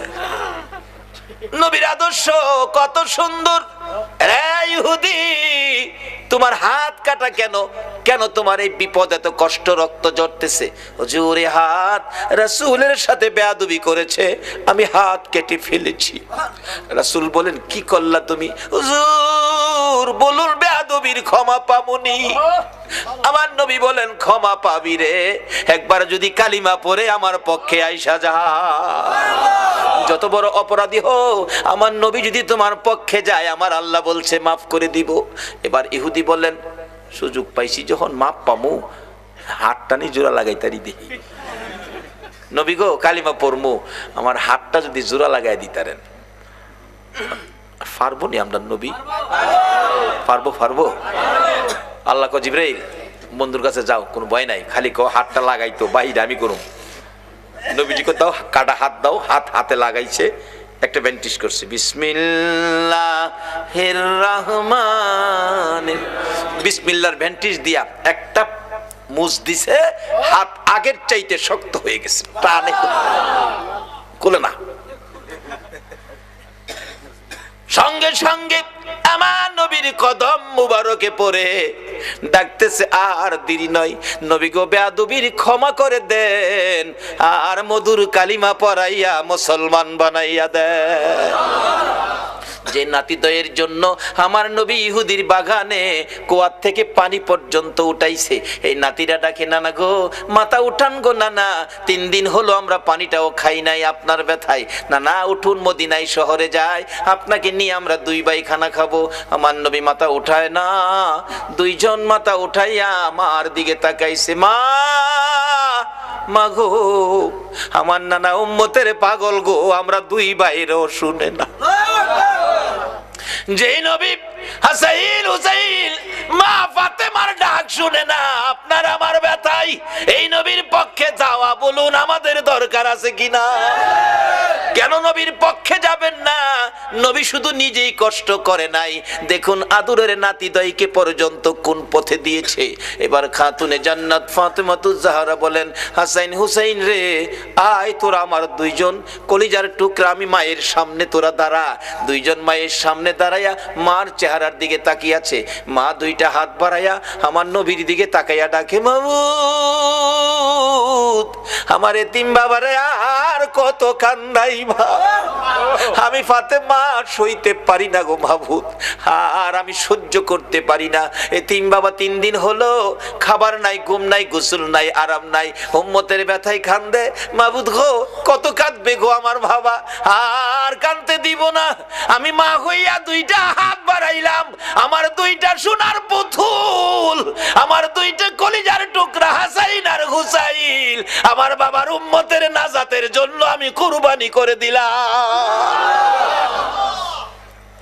নবীর আদর্শ কত সুন্দর। রে ইহুদি, তোমার হাত কাটা কেন? কেন তোমার এই বিপদ, এত কষ্ট, রক্ত ঝরতেছে? হুজুর এই হাত রাসূলের সাথে বেয়াদবি করেছে, আমি হাত কেটে ফেলেছি। রাসূল বলেন, কি করলা তুমি? হুজুর বলুন, বেয়াদবির ক্ষমা পামুনি। আমার নবী বলেন, ক্ষমা পাবি রে, একবার যদি কালিমা পড়ে আমার পক্ষে আইসা যা। যত বড় অপরাধী হো, আমার নবী যদি তোমার পক্ষে যায়, আমার আল্লাহ বলছে মাফ করে দিব। এবার ইহুদি বলেন, সুযোগ পাইছি যখন মাপ পামু, হাতটা নি জোড়া লাগাইতারি দেখি। নবী গো, কালিমা পড়মু, আমার হাতটা যদি জোড়া লাগাই দিতারেন। পারবো নি আমরা নবী? পারবো। আল্লাহ কো, জিবরাইল বন্ধুর কাছে যাও, কোনো ভয় নাই, খালি কো হাতটা লাগাইতো, বাহিরে আমি করুম। নবীজিকে দাও, কাটা হাত দাও, হাতে লাগাইছে, একটা ব্যান্টিশ করছে, বিসমিল্লাহির রহমানির, বিসমিল্লাহর ব্যান্টিশ দিয়া একটা মুজ দিছে, হাত আগের চাইতে শক্ত হয়ে গেছে, টানে কোলে না। সঙ্গে সঙ্গে আমার নবীর কদম মুবারকে পড়ে ডাকতেছে, আর দেরি নয়, নবী গো বেয়াদবির ক্ষমা করে দেন, আর মধুর কালিমা পড়াইয়া মুসলমান বানাইয়া দেন। যে নাতিদয়ের জন্য আমার নবী ইহুদির বাগানে কুয়ার থেকে পানি পর্যন্ত উঠাইছে, এই নাতিরা ডাকে, নানা গো মাথা উঠান গো নানা, 3 দিন হলো আমরা পানিটাও খাই নাই আপনার ব্যথায়, নানা উঠুন, মদিনায় শহরে যায়, আপনাকে নিয়ে আমরা 2 ভাই খানা খাবো। আমার নবী মাথা উঠায় না, 2 জন মাথা উঠাইয়া আমার দিকে তাকাইছে, মা গো, আমার নানা উম্মতের পাগল গো, আমরা 2 ভাইরও শুনে না। যেই নবী হাসাইন হুসাইন মা ফাতেমার ডাক শুনে না, আপনার আমার ব্যথাই, এই নবীর পক্ষে যাওয়া বলুন আমাদের দরকার আছে কিনা? কেন নবীর পক্ষে যাবেন না? নবী শুধু নিজেই কষ্ট করে নাই, দেখুন আদরের নাতিদয়কে পর্যন্ত কোন পথে দিয়েছে। এবার খাতুনে জান্নাত ফাতেমাতুজ জাহরা বলেন, হাসাইন হুসাইন রে, আয় তোরা আমার 2 জন কলিজার টুকরা, আমি মায়ের সামনে তোরা দাঁড়া। 2 জন মায়ের সামনে দাঁড়াইয়া মার চেহারার দিকে তাকিয়ে আছে। মা 2টা হাত বাড়াইয়া আমার নবীর দিকে তাকাইয়া ডাকে, মামু মাবুদ আমার এতিম বাবারে আর কত কান্দাইবা, আমি ফাতেমা সইতে পারি না গো মাবুদ, আর আমি সহ্য করতে পারি না। এতিম বাবা 3 দিন হলো খাবার নাই, ঘুম নাই, গোসল নাই, আরাম নাই, উম্মতের ব্যথায় কান্দে। মাবুদ গো কত কাঁদবে গো আমার বাবা, আর কাঁদতে দিব না। আমি মা হইয়া 2টা হাত বাড়াইলাম, আমার 2টা সোনার পুতুল, আমার 2টা কলিজার টুকরা হাসাইন আর হুসাইন আমার বাবার উম্মতের নাজাতের জন্য আমি কুরবানি করে দিলাম।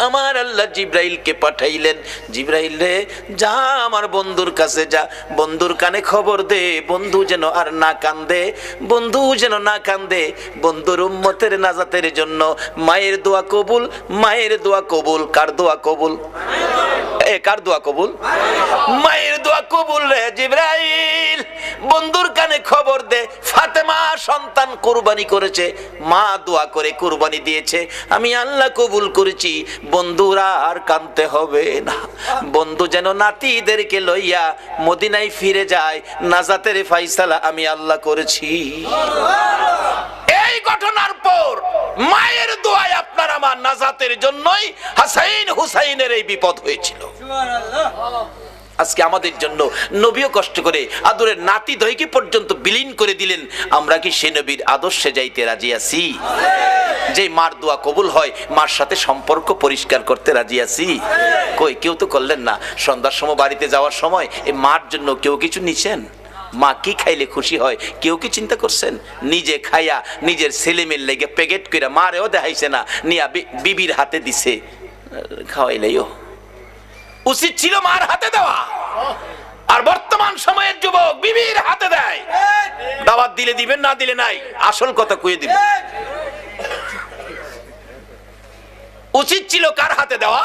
আমার আল্লাহ জিব্রাইলকে পাঠাইলেন, জিব্রাইল রে যা আমার বন্ধুর কাছে যা, বন্ধুর কানে খবর দে, বন্ধু যেন আর না কান্দে, বন্ধু যেন না কান্দে, বন্ধুর উম্মতের নাজাতের জন্য মায়ের দোয়া কবুল, মায়ের দোয়া কবুল। কার দোয়া কবুল? কার দোয়া কবুল? মায়ের দোয়া কবুল রে জিব্রাইল বন্ধুর কানে খবর দে, ফাতেমা সন্তান কুরবানি করেছে, মা দোয়া করে কুরবানি দিয়েছে, আমি আল্লাহ কবুল করেছি, বন্ধুরা আর কাঁদতে হবে না। বন্ধু যেন নাতিদেরকে লইয়া মদিনায় ফিরে যায়, নাজাতের ফাইসালা আমি আল্লাহ করেছি। এই ঘটনার পর মায়ের দোয়ায় আপনার আমার নাজাতের জন্যই হাসাইন হুসাইনের এই বিপদ হয়েছিল। আজকে আমাদের জন্য নবীও কষ্ট করে আদরের নাতি দয়কে পর্যন্ত বিলীন করে দিলেন। আমরা কি সে নবীর আদর্শে যাইতে রাজি আছি? যে মার দোয়া কবুল হয়, মার সাথে সম্পর্ক পরিষ্কার করতে রাজি আছি? কই, কেউ তো করলেন না। সন্ধ্যার সময় বাড়িতে যাওয়ার সময় এই মার জন্য কেউ কিছু নিছেন? মা কি খাইলে খুশি হয় কেউ কি চিন্তা করছেন? নিজে খাইয়া নিজের ছেলেমেয়ের লেগে প্যাকেট করে মারেও দেখাইছে না, নিয়া বিবির হাতে দিছে, খাওয়াইলেও উচিত ছিল মার হাতে দেওয়া। আর বর্তমান সময়ের যুবক বিবির হাতে দেয়, দাওয়াত দিলে দিবেন, না দিলে নাই, আসল কথা কয়ে দিবেন। উচিত ছিল কার হাতে দেওয়া?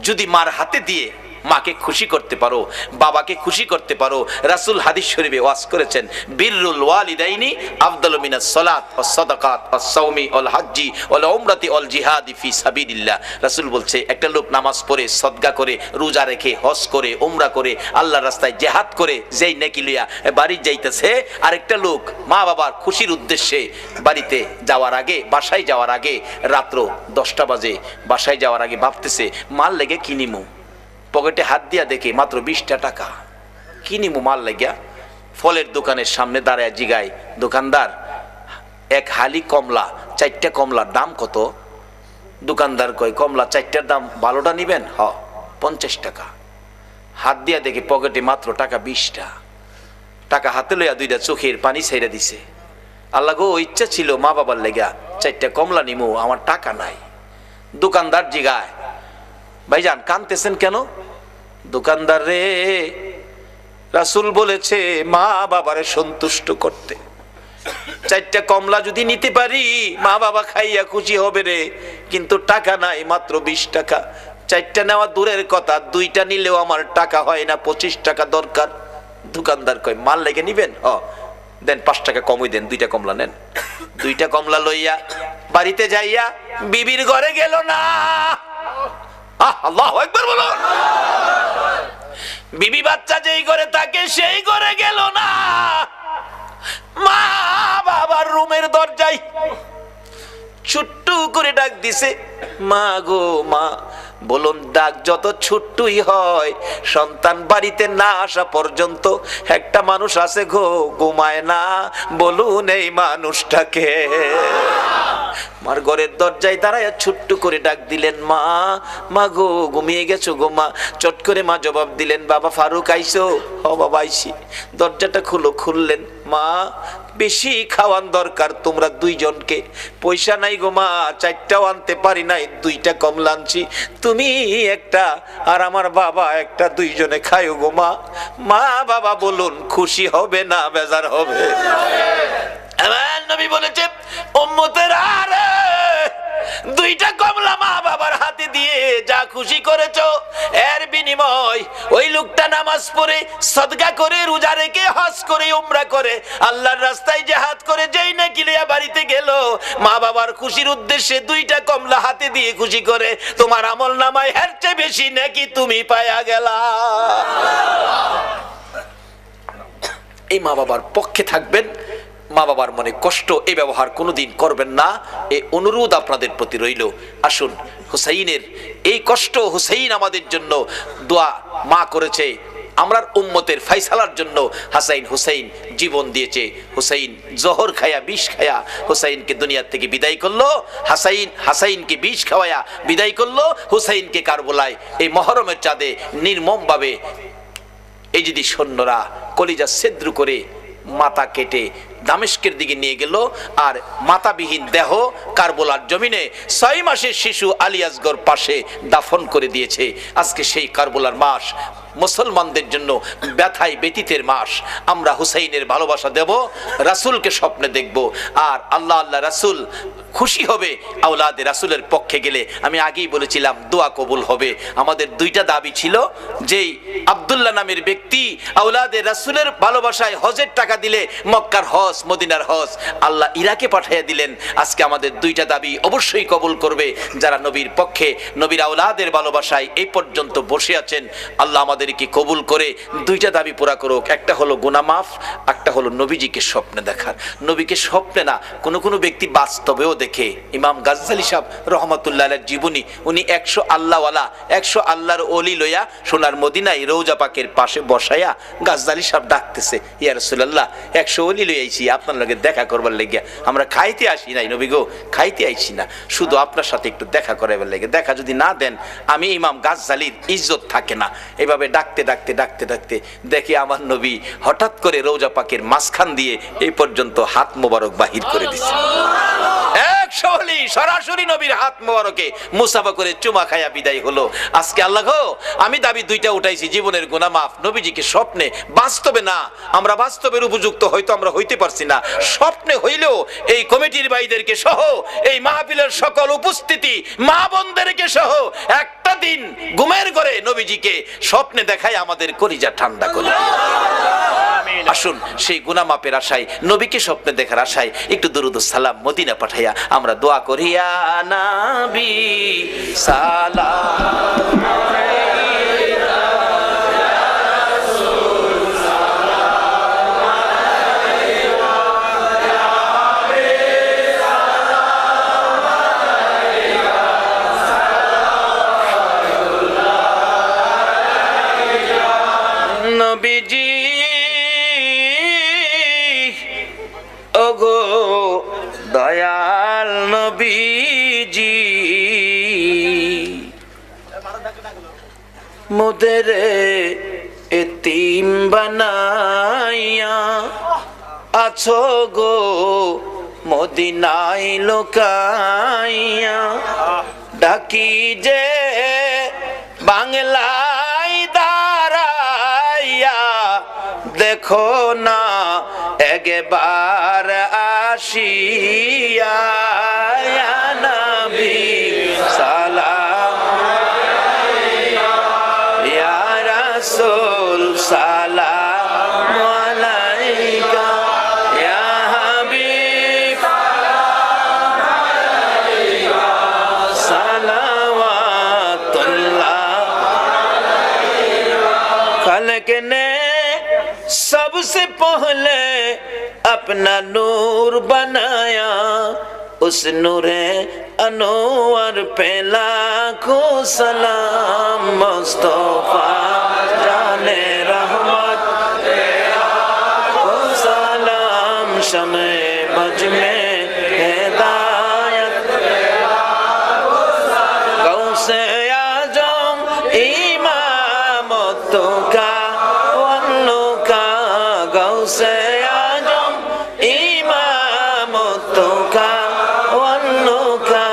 যদি মার হাতে দিয়ে মাকে খুশি করতে পারো, বাবাকে খুশি করতে পারো। রাসূল হাদিস শরীফে ওয়াজ করেছেন, বিররুল ওয়ালিদাইনি আফদালু মিনাস সালাত ওয়াস সাদাকাত ওয়াস সাওমি ওয়াল হাজ্জি ওয়াল উমরাতি ওয়াল জিহাদি ফি সাবিলিল্লাহ। রাসূল বলছে, একটা লোক নামাজ পড়ে, সদকা করে, রোজা রেখে, হজ করে, উমরা করে, আল্লাহর রাস্তায় জিহাদ করে যেই নেকি লইয়া বাড়ি যাইতেছে, আরেকটা লোক মা বাবার খুশির উদ্দেশ্যে বাড়িতে যাওয়ার আগে, বাসায় যাওয়ার আগে, রাত্র 10টা বাজে, বাসায় যাওয়ার আগে ভাবতেছে মাল লেগে কিনিমু, পকেটে হাত দিয়া দেখে মাত্র 20টা টাকা, কিনিমু মাল লাগিয়া। ফলের দোকানের সামনে দাঁড়ায় জিগায় দোকানদার, এক হালি কমলা, 4টা কমলার দাম কত? দোকানদার কয়, কমলা 4টার দাম 12টা নিবেন? হ, 50 টাকা। হাত দিয়া দেখে পকেটে মাত্র টাকা 20টা। টাকা হাতে লইয়া 2টা চোখের পানি ছেড়ে দিছে। আল্লাহ গো, ইচ্ছা ছিল মা বাবার লেগা 4টা কমলা নিমু, আমার টাকা নাই। দোকানদার জিগায়, ভাইজান কাঁদতেছেন কেন? দোকানদার রে, রাসূল বলেছে মা বাবারে সন্তুষ্ট করতে, 4টা কমলা যদি নিতে পারি মা বাবা খাইয়া খুশি হবে রে, কিন্তু টাকা নাই, মাত্র 20 টাকা। 4টা নেওয়া দূরের কথা, 2টা নিলেও আমার টাকা হয় না, 25 টাকা দরকার। দোকানদার কয়, মাল লেগে নিবেন? দেন 5 টাকা কমই দেন, 2টা কমলা নেন। 2টা কমলা লইয়া বাড়িতে যাইয়া বিবির ঘরে গেল না। আল্লাহু আকবার বলুন। বিবি বাচ্চা যেই ঘরে থাকে সেই ঘরে গেল না, মা বাবার রুমের দরজায় ছোট্ট করে ডাক দিছে, মা গো মা। বলুন, ডাক যত ছোট্টই হয়, সন্তান বাড়িতে না আসা পর্যন্ত একটা মানুষ আছে গো, ঘুমায় না। বলুন এই মানুষটাকে। মার ঘরের দরজায় দাঁড়ায় ছোট্ট করে ডাক দিলেন, মা, মা গো, ঘুমিয়ে গেছো গো মা? চট করে মা জবাব দিলেন, বাবা ফারুক আইছো? হ বাবা আইছি। দরজাটা খুললেন, মা বেশি খাওয়ান দরকার তোমরা 2 জনকে, পয়সা নাই গো মা, 4টাও আনতে পারি নাই, 2টা কমলা আনছি, তুমি একটা আর আমার বাবা একটা, 2 জনে খাইও গো মা। মা বাবা বলুন খুশি হবে না বেজার হবে? আমার নবী বলেছে, উম্মতের আরে 2টা কমলা মা বাবার হাতে দিয়ে যা খুশি করেছো, এর বিনিময় ওই লোকটা নামাজ পড়ে, সদকা করে, রোজা রেখে, হজ করে, উমরা করে, আল্লাহর রাস্তায় জিহাদ করে যেই নাকি লিয়া বাড়িতে গেল, মা বাবার খুশির উদ্দেশ্যে 2টা কমলা হাতে দিয়ে খুশি করে, তোমার আমল নামায় এর চেয়ে বেশি নাকি তুমি পায়া গেলা। এই মা বাবার পক্ষে থাকবেন, মা বাবার মনে কষ্ট এই ব্যবহার কোনোদিন করবেন না, এই অনুরোধ আপনাদের প্রতি রইল। আসুন, হুসাইনের এই কষ্ট, হুসাইন আমাদের জন্য দোয়া মা করেছে, আমরার উম্মতের ফাইসালার জন্য হাসাইন হুসাইন জীবন দিয়েছে। হুসাইন জহর খায়া বিষ খায়া হুসাইনকে দুনিয়ার থেকে বিদায় করলো, হাসাইনকে বিষ খাওয়ায়া বিদায় করলো। হুসাইনকে কারবালায় এই মহরমের চাঁদে নির্মম ভাবে এই যদি সৈন্যরা কলিজা ছিদ্র করে মাথা কেটে দামেস্কের দিকে নিয়ে গেল, আর মাথাবিহীন দেহ কারবালার জমিনে 6 মাসের শিশু আলী আসগর পাশে দাফন করে দিয়েছে। আজকে সেই কারবালার মাস মুসলমানদের জন্য ব্যথায় ব্যতীতের মাস। আমরা হুসাইনের ভালোবাসা দেব, রাসূলকে স্বপ্নে দেখব, আর আল্লাহ আল্লাহ রাসূল খুশি হবে আওলাদে রাসূলের পক্ষে গেলে। আমি আগেই বলেছিলাম দোয়া কবুল হবে। আমাদের 2টা দাবি ছিল, যেই আব্দুল্লাহ নামের ব্যক্তি আওলাদে রাসূলের ভালোবাসায় হজের টাকা দিলে মক্কার হজ, মদিনার হজ আল্লাহ ইরাকে পাঠিয়ে দিলেন। আজকে আমাদের 2টা দাবি অবশ্যই কবুল করবে যারা নবীর পক্ষে, নবীর আওলাদের ভালোবাসায় এই পর্যন্ত বসে আছেন। আল্লাহ আমাদেরকে কবুল করে 2টা দাবি পুরা করুক। একটা হলো গুনাহ মাফ, একটা হলো নবীজিকে স্বপ্নে দেখার। নবীকে স্বপ্নে না, কোনো ব্যক্তি বাস্তবেও দেখে। ইমাম গাজ্জালি সাহেব রহমাতুল্লাহ আলাইহির জীবনী, উনি 100 আল্লাহওয়ালা, 100 আল্লাহর ওলি লইয়া সোনার মদিনায় রওজা পাকের পাশে বসায়া গাজ্জালি সাহেব ডাকতেছে, ইয়া রাসূলুল্লাহ 100 ওলি লই আইছি আপনার লগে দেখা করবার লাগিয়া। আমরা খাইতে আসি নাই নবী গো, খাইতে আইছি না, শুধু আপনার সাথে একটু দেখা করাবার লাগে। দেখা যদি না দেন আমি ইমাম গাজ্জালির ইজ্জত থাকে না। এভাবে ডাকতে ডাকতে ডাকতে ডাকতে দেখি আমার নবী হঠাৎ করে রওজা পাকের মাঝখান দিয়ে এই পর্যন্ত হাত মোবারক বাহির করে দিচ্ছে। 100 ওলি সরাসরি নবীর হাত মোবারকে মুসাফা করে চুমা খায়া বিদায় হলো। আজকে আল্লাহ গো, আমি দাবি 2টা উঠাইছি, জীবনের গুনাহ মাফ, নবীজিকে স্বপ্নে, বাস্তবে না। আমরা বাস্তবের উপযুক্ত হয়তো আমরা হইতে পারছি না, স্বপ্নে হইলেও এই কমিটির ভাইদেরকে সহ, এই মাহফিলের সকল উপস্থিতি মা বোনদেরকে সহ একটা দিন ঘুমের ঘরে নবীজিকে স্বপ্নে দেখায় আমাদের কলিজা ঠান্ডা করে। আসুন, সেই গুনাহ মাপের আশায়, নবীকে স্বপ্নে দেখার আশায় একটু দুরূদ ও সালাম মদিনা পাঠাইয়া আমরা দোয়া করি, ইয়া নবী সালাম আলাইকা, ইয়া রাসূল সালাম আলাইকা, ইয়া হাবিব সালাম আলাইকা, সালাওয়াতুল্লাহ আলাইকা। নবীজি ওগো দয়াল নবীজি, মোদের এতিম বানাইয়া আছো গো মদিনায় লোকাইয়া, ডাকি যে বাংলায় দাঁড়াইয়া, দেখো না একবার আসিয়া, ইয়া নবী সালাম আলাইকা, ইয়া রাসূল সালাম আলাইকা, ইয়া হাবিব সালাম আলাইকা, সালাওয়াতুল্লাহ আলাইকা। खल्क ने सबसे पहले अपना नूर बनाया, उस नूरे अनवर पे लाखों सलाम। मुस्तफा जाने रहमत लाखों सलाम, शमे मज में हिदायत गौसे आजम इमामतो का वन्नो का, गौसे आजम इमामतो का वन्नो का,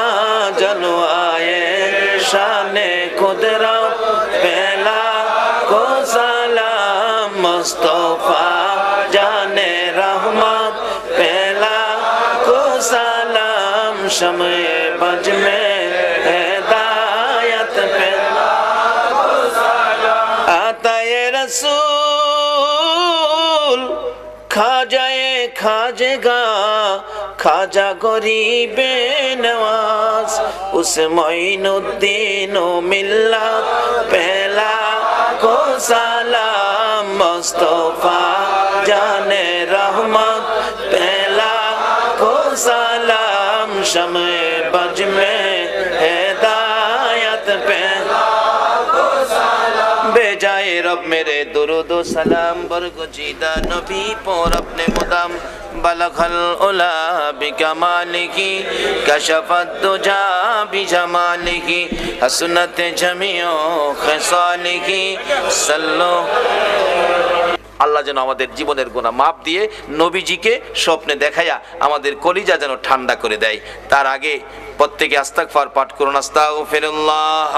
जनवाए शाने कुदरत पहला को सलाम। मुस्तफा जाने रहमत पहला को सलाम, शमे बज में हिदायत पहला को सलाम। आता ये रसूल खाजाए खाजेगा, खाजा गरीबे नवाज, उस मोइनुद्दीन मिल्लत पहला को सलाम। मुस्तफा जाने रहमत पहला को सलाम शमे बज में हिदायत पे बेजाए रब मेरे दुरूद व सलाम बरगुजीदा नबी पर अपने मुदाम बलगल उला बिकमालिही कशफत दुजा बिजमालिही हसनत जमीओ खसालिही सल्लो। আল্লাহ যেন আমাদের জীবনের গুনাহ মাফ দিয়ে নবীজিকে স্বপ্নে দেখায়া আমাদের কলিজা যেন ঠান্ডা করে দেয়। তার আগে প্রত্যেকে ইস্তিগফার পাঠ করুন। আস্তাগফিরুল্লাহ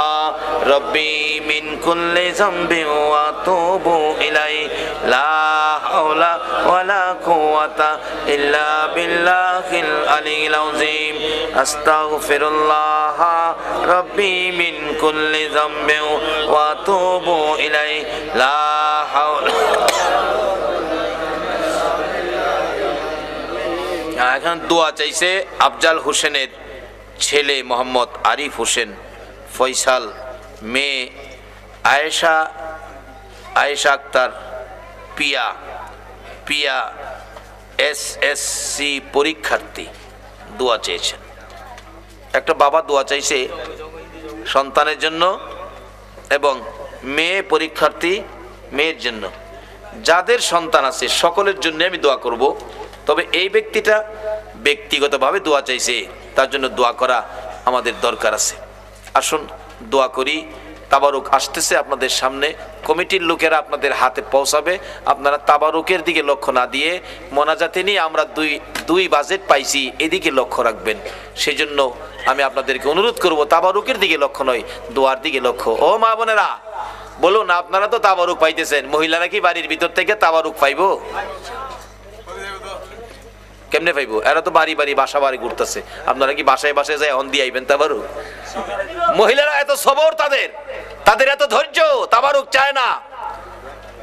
রব্বি মিন কুল্লি যামবি ওয়া আতুবু ইলাইহি লা হাওলা ওয়ালা কুওয়াতা ইল্লা বিল্লাহিল আলিয়্যিল আযীম। আস্তাগফিরুল্লাহ রব্বি মিন কুল্লি যামবি ওয়া আতুবু ইলাইহি লা হাওলা। এখন দোয়া চাইছে আফজাল হোসেনের ছেলে মোহাম্মদ আরিফ হোসেন ফয়সাল, মেয়ে আয়েশা আক্তার, পিয়া SSC পরীক্ষার্থী দোয়া চেয়েছেন। একটা বাবা দোয়া চাইছে সন্তানের জন্য এবং মেয়ে পরীক্ষার্থী মেয়ের জন্য। যাদের সন্তান আছে সকলের জন্য আমি দোয়া করব, তবে এই ব্যক্তিটা ব্যক্তিগতভাবে দোয়া চাইছে, তার জন্য দোয়া করা আমাদের দরকার আছে। আসুন দোয়া করি। তাবারুক আসতেছে আপনাদের সামনে, কমিটির লোকেরা আপনাদের হাতে পৌঁছাবে। আপনারা তাবারুকের দিকে লক্ষ্য না দিয়ে মোনাজাতে নিয়ে আমরা দুই বাজেট পাইছি এদিকে লক্ষ্য রাখবেন। সেই জন্য আমি আপনাদেরকে অনুরোধ করব তাবারুকের দিকে লক্ষ্য নয়, দোয়ার দিকে লক্ষ্য। ও মা বোনেরা বলুন, আপনারা তো তাবারুক পাইতেছেন, মহিলারা কি বাড়ির ভিতর থেকে তাবারুক পাইবো? কেমনে পাইবো? এরা তো বাড়ি বাসা বাড়ি ঘুরতেছে, আপনারা কি বাসায় বাসায় যায় অন দিয়ে আইবেন তাবারুক? মহিলারা এত সবর, তাদের এত ধৈর্য, তাবারুক চায় না,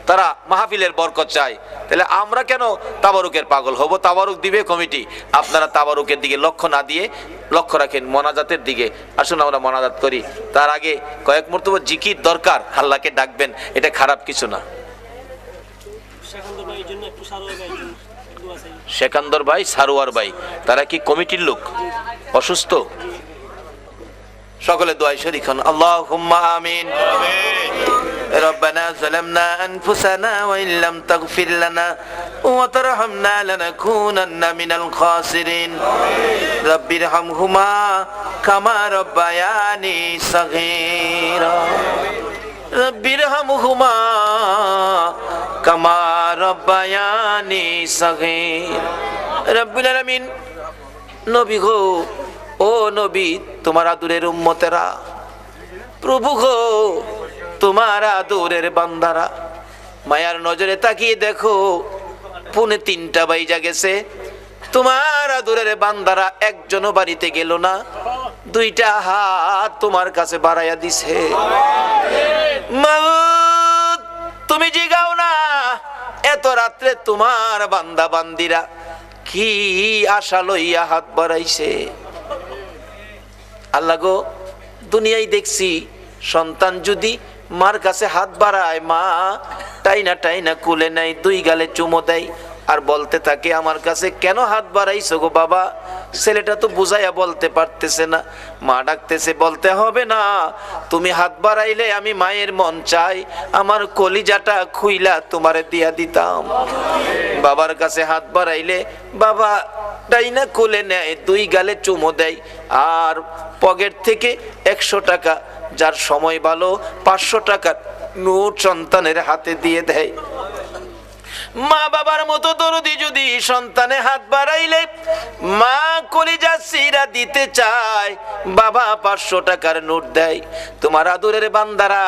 তারা মাহফিলের বরকত চায়। তাহলে আমরা কেন তাবারুকের পাগল হব? তাবারুক দিবে কমিটি, আপনারা তাবারুকের দিকে লক্ষ্য না দিয়ে লক্ষ্য রাখেন মোনাজাতের দিকে। আসুন আমরা মোনাজাত করি। তার আগে কয়েক মর্তবা জিকির দরকার, আল্লাহকে ডাকবেন, এটা খারাপ কিছু না। সেকান্দর ভাই, সারোয়ার ভাই, তারা কি কমিটির লোক? অসুস্থ? সকলে দোয়ায় শরীক হন। আল্লাহুম্মা আমিন। ربنا ظلمنا أنفسنا وإن لم تغفر لنا وترحمنا لنكونن من الخاسرين رب ارحمهما كما ربياني صغيرا رب ارحمهما كما ربياني صغيرا رب العالمين। নবী গো, ও নবী, তোমার আদরের উম্মতেরা, প্রভু গো তোমার আদরের বান্দারা, মায়ার নজরে তাকিয়ে দেখো 2:30 বাইজা গেছে, তোমার আদরের বান্দারা একজনও বাড়িতে গেল না, 2টা হাত তোমার কাছে বাড়াইয়া দিছে। মাবুদ তুমি জিগাও না, এত রাত্রে তোমার বান্দা বান্দিরা কি আশা লইয়া হাত বাড়াইছে। আল্লাহ গো, দুনিয়ায় দেখছি সন্তান যদি মার কাছে হাত বাড়ায়, মা টাইনা কুলে নাই, 2 গালে চুমো দেয় আর বলতে থাকে আমার কাছে কেন হাত বাড়াইছো গো বাবা? ছেলেটা তো বুঝাইয়া বলতে পারতেছে না। মা ডাকতেছে, বলতে হবে না, তুমি হাত বাড়াইলে আমি মায়ের মন চাই আমার কলিজাটা খুইলা তোমারে দিয়া দিতাম। বাবার কাছে হাত বাড়াইলে বাবা টাইনা কোলে নেয়, 2 গালে চুমো দেয় আর পকেট থেকে 100 টাকা, যার সময় ভালো 500 টাকার নোট সন্তানের হাতে দিয়ে দেয়। মা বাবার মতো দরদি যদি সন্তানে হাত বাড়াইলে মা কলিজা সিরা দিতে চায়, বাবা 500 টাকার নোট দেয়। তোমার আদরের বান্দারা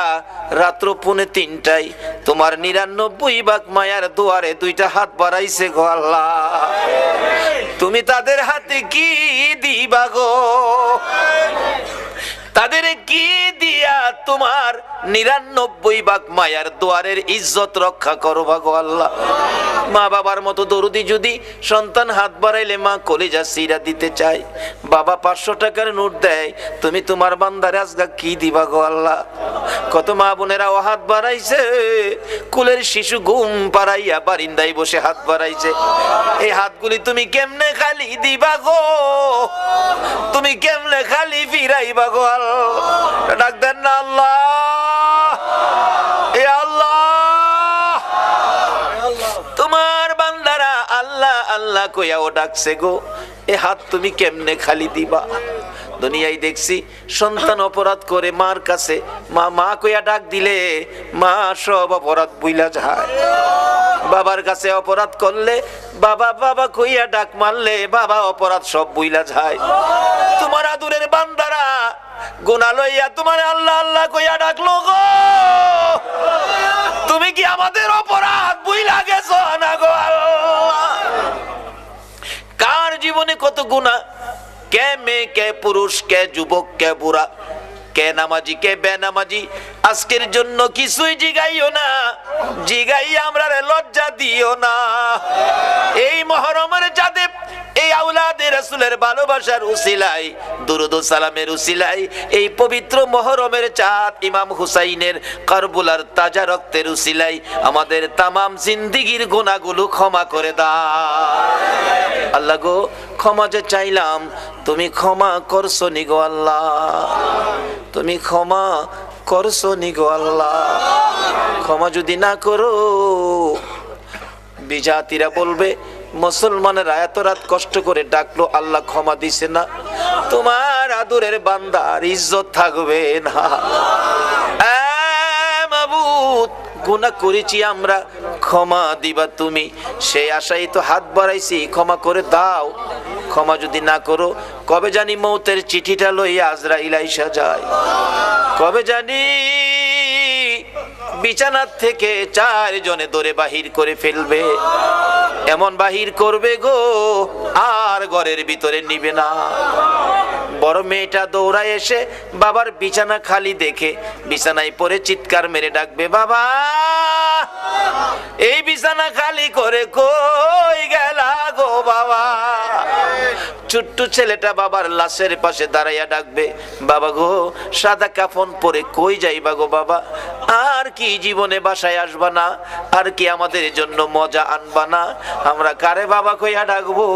রাত্র 2:30 তোমার 99 ভাগ মায়ার দুয়ারে 2টা হাত বাড়াইছে গো আল্লাহ, তুমি তাদের হাতে কি দিবা গো? তাদের কি দিয়া তোমার 99 ভাগ মায়ার দুয়ারের ইজ্জত রক্ষা করো গো আল্লাহ। মা বাবার মতো দরদি যদি সন্তান হাত বাড়াইলে মা কলিজা সিরা দিতে চায়, বাবা 500 টাকার নোট দেয়, তুমি তোমার বান্দারে আজগা কি দিবা গো আল্লাহ। কত মা বোনেরা ও হাত বাড়াইছে, কুলের শিশু ঘুম পাড়াইয়া বারিন্দায় বসে হাত বাড়াইছে। এই হাতগুলি তুমি কেমনে খালি দিবা গো, তুমি কেমনে খালি ফিরাইবা গো আল্লাহ। ডাক দেন না আল্লাহ, এ আল্লাহ। তোমার বান্দারা আল্লাহ আল্লাহ কইয়া ও ডাকছে গো, এ হাত তুমি কেমনে খালি দিবা। দুনিয়ায় দেখছি সন্তান অপরাধ করে মার কাছে, মা মা কইয়া ডাক দিলে মা সব অপরাধ বুইলা যায়। বাবার কাছে অপরাধ করলে বাবা বাবা কইয়া ডাক মারলে বাবা অপরাধ সব বুইলা যায়। তোমার আদুরের বান্দারা গুনাহ লইয়া তোমার আল্লাহ আল্লাহ কইয়া ডাকলো গো, তুমি কি আমাদের অপরাধ বুইলা গেছো না গো আল্লাহ। কার জীবনে কত গুনাহ, কে মেয়ে, কে পুরুষ, কে যুবক, কে বুড়া, কে নামাজি, কে বেনামাজি, আজকের জন্য কিছুই জিগাইও না, জিগাই আমরা লজ্জা দিও না। এই মুহররমের চাঁদে এই আওলাদে রাসূলের ভালোবাসার উসিলায়, দুরূদ ও সালামের উসিলায়, এই পবিত্র মুহররমের চাঁদ ইমাম হুসাইনের কারবালার তাজা রক্তের উসিলায় আমাদের তামাম জিন্দেগীর গুনাহগুলো ক্ষমা করে দাও আল্লাহ গো। ক্ষমা যে চাইলাম, তুমি ক্ষমা করছো নি গো আল্লাহ, তুমি ক্ষমা করছো নি গো আল্লাহ। ক্ষমা যদি না করো, বিজাতিরা বলবে মুসলমানের এত রাত কষ্ট করে ডাকলো আল্লাহ ক্ষমা দিছে না, তোমার আদরের বান্দার ইজ্জত থাকবে না। মাবুদ, গুনাহ করেছি আমরা, ক্ষমা দিবা তুমি, সেই আশাই তো হাত বাড়াইছি, ক্ষমা করে দাও। ক্ষমা যদি না করো, কবে জানি মৌতের চিঠিটা লইয়া আজরাইল আইসা যায়, কবে জানি বিছানার থেকে 4 জনে ধরে বাহির করে ফেলবে, এমন বাহির করবে গো আর ঘরের ভিতরে নিবে না। বড় মেয়েটা দৌড়ায় এসে বাবার বিছানা খালি দেখে বিছানায় পড়ে চিৎকার মেরে ডাকবে, বাবা এই বিছানা খালি করে কই গেলা গো বাবা। ছোট্ট ছেলেটা বাবার লাশের পাশে দাঁড়াইয়া ডাকবে, বাবা গো সাদা কাফন পরে কই যাইবা গো বাবা, আর কি জীবনে বাসায় আসবা না, আর কি আমাদের জন্য মজা আনবা না, আমরা কারে বাবা কইয়া ডাকবো,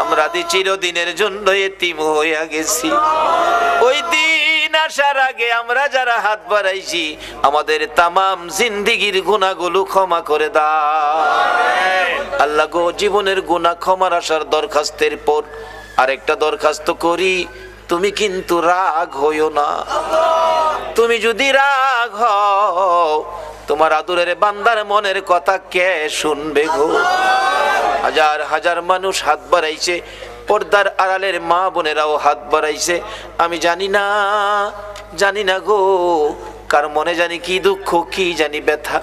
আমরা দি চিরদিনের জন্য এতিম হইয়া গেছি। ওই দিন আসার আগে আমরা যারা হাত বাড়াইছি আমাদের তামাম জিন্দেগীর গুনাহগুলো ক্ষমা করে দাও আল্লাহ গো। জীবনের গুনাহ ক্ষমার আসার দরখাস্তের পর আরেকটা দরখাস্ত করি, তুমি কিন্তু রাগ হইও না। তুমি যদি রাগ হও, তোমার আদরের বান্দার মনের কথা কে শুনবে গো। হাজার হাজার মানুষ হাত বাড়াইছে, পর্দার আড়ালের মা বোনেরাও হাত বাড়াইছে, আমি জানি না গো কার মনে জানি কি দুঃখ, কি জানি ব্যথা,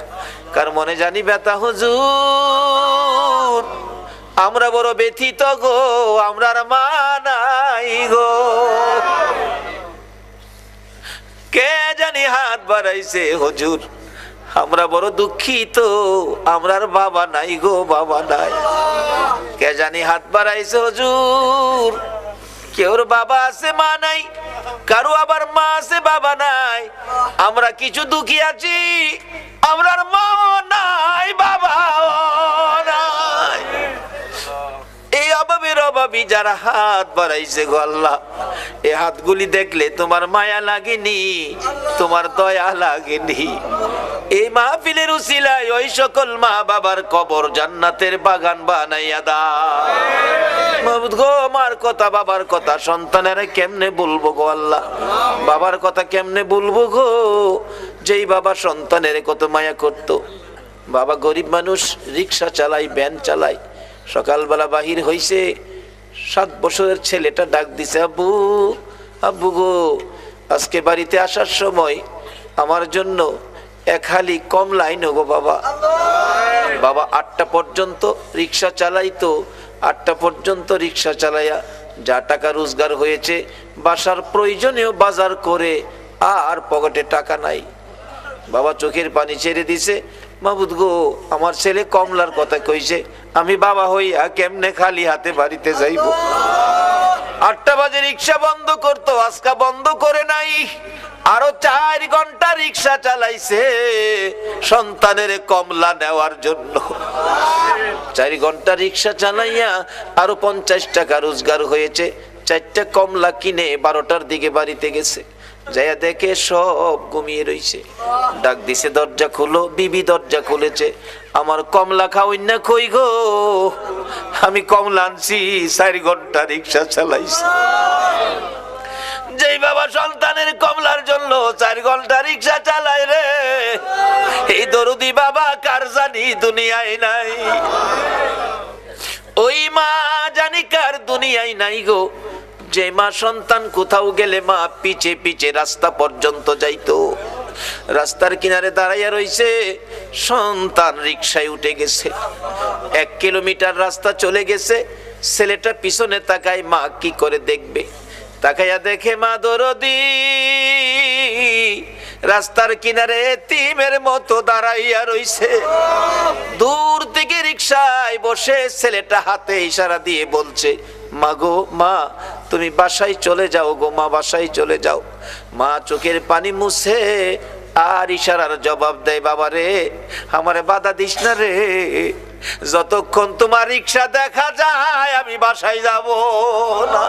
কার মনে জানি ব্যথা। হুজুর আমরা বড় ব্যথিত গো, আমরার মা নাই গো, কে জানি হাত বাড়াইছে হুজুর, আমরা বড় দুঃখিত, আমরার বাবা নাই গো, বাবা নাই। কে জানি হাত বাড়াইছে হুজুর, কেউর বাবা আছে মা নাই, কারো আবার মা আছে বাবা নাই, আমরা কিছু দুঃখী আছি, আমরার মা নাই বাবা নাই। এই অভাবের অভাবী যারা হাত বাড়াইছে গো আল্লাহ, এই হাতগুলি দেখলে তোমার মায়া লাগেনি, তোমার দয়া লাগেনি। এই মাহফিলের উসিলায় ওই সকল মা বাবার কবর জান্নাতের বাগান বানাইয়া দাও মাবুদ গো। মার কথা বাবার কথা সন্তানেরা কেমনে বলবো গো আল্লাহ, বাবার কথা কেমনে বলবো গো, যেই বাবা সন্তানের কত মায়া করত। বাবা গরিব মানুষ, রিক্সা চালাই, ভ্যান চালাই, সকালবেলা বাহির হইছে, 7 বছরের ছেলেটা ডাক দিছে, আব্বু আব্বু গো আজকে বাড়িতে আসার সময় আমার জন্য 1 হালি কমলা আইনো গো বাবা। বাবা 8টা পর্যন্ত রিক্সা চালাইতো, 8টা পর্যন্ত রিক্সা চালাইয়া যা টাকা রোজগার হয়েছে বাসার প্রয়োজনীয় বাজার করে, আর পকেটে টাকা নাই। বাবা চোখের পানি ছেড়ে দিছে, মাবুদ গো আমার ছেলে কমলার কথা কইছে, আমি বাবা হইয়া কেমনে খালি হাতে বাড়িতে যাইব। 8টা বাজে রিক্সা বন্ধ করতো, আজকা বন্ধ করে নাই, আরো 4 ঘন্টা রিক্সা চালাইছে সন্তানের কমলা নেওয়ার জন্য। 4 ঘন্টা রিক্সা চালাইয়া আরো 50 টাকা রোজগার হয়েছে। 4টা কমলা কিনে 12টার দিকে বাড়িতে গেছে, যাইয়া দেখে সব ঘুমিয়ে রইছে। ডাক দিছে দরজা খুলো, বিবি দরজা খুলেছে। আমার কমলা খাওয়াই না কই গো? আমি কমলা আনছি, 4 ঘন্টা রিক্সা চালাইছি। যেই বাবা সন্তানের কমলার জন্য 4 ঘন্টা রিক্সা চালায় রে, এই দরদি বাবা কার জানি দুনিয়ায় নাই। ওই মা জানি কার দুনিয়ায় নাই গো, যে মা সন্তান কোথাও গেলে মা পিছে পিছে রাস্তা পর্যন্ত যাইতো। রাস্তার কিনারে দাঁড়াইয়া রইছে, সন্তান রিকশায় উঠে গেছে। 1 কিলোমিটার রাস্তা চলে গেছে, ছেলেটা পিছনে তাকায়, মা কি করে দেখবে? তাকাইয়া দেখে মা দরদি রাস্তার কিনারে এতিমের মতো দাঁড়াইয়া রইছে। দূর থেকে রিকশায় বসে ছেলেটা হাতে ইশারা দিয়ে বলছে, মা গো মা, তুমি বাসায় চলে যাও গো মা, বাসায় চলে যাও। মা চোখের পানি মুছে আর ইশারার জবাব দেয়, বাবা রে আমারে বাধা দিস না রে, যতক্ষণ তোমার রিকশা দেখা যায় আমি বাসায় যাব না।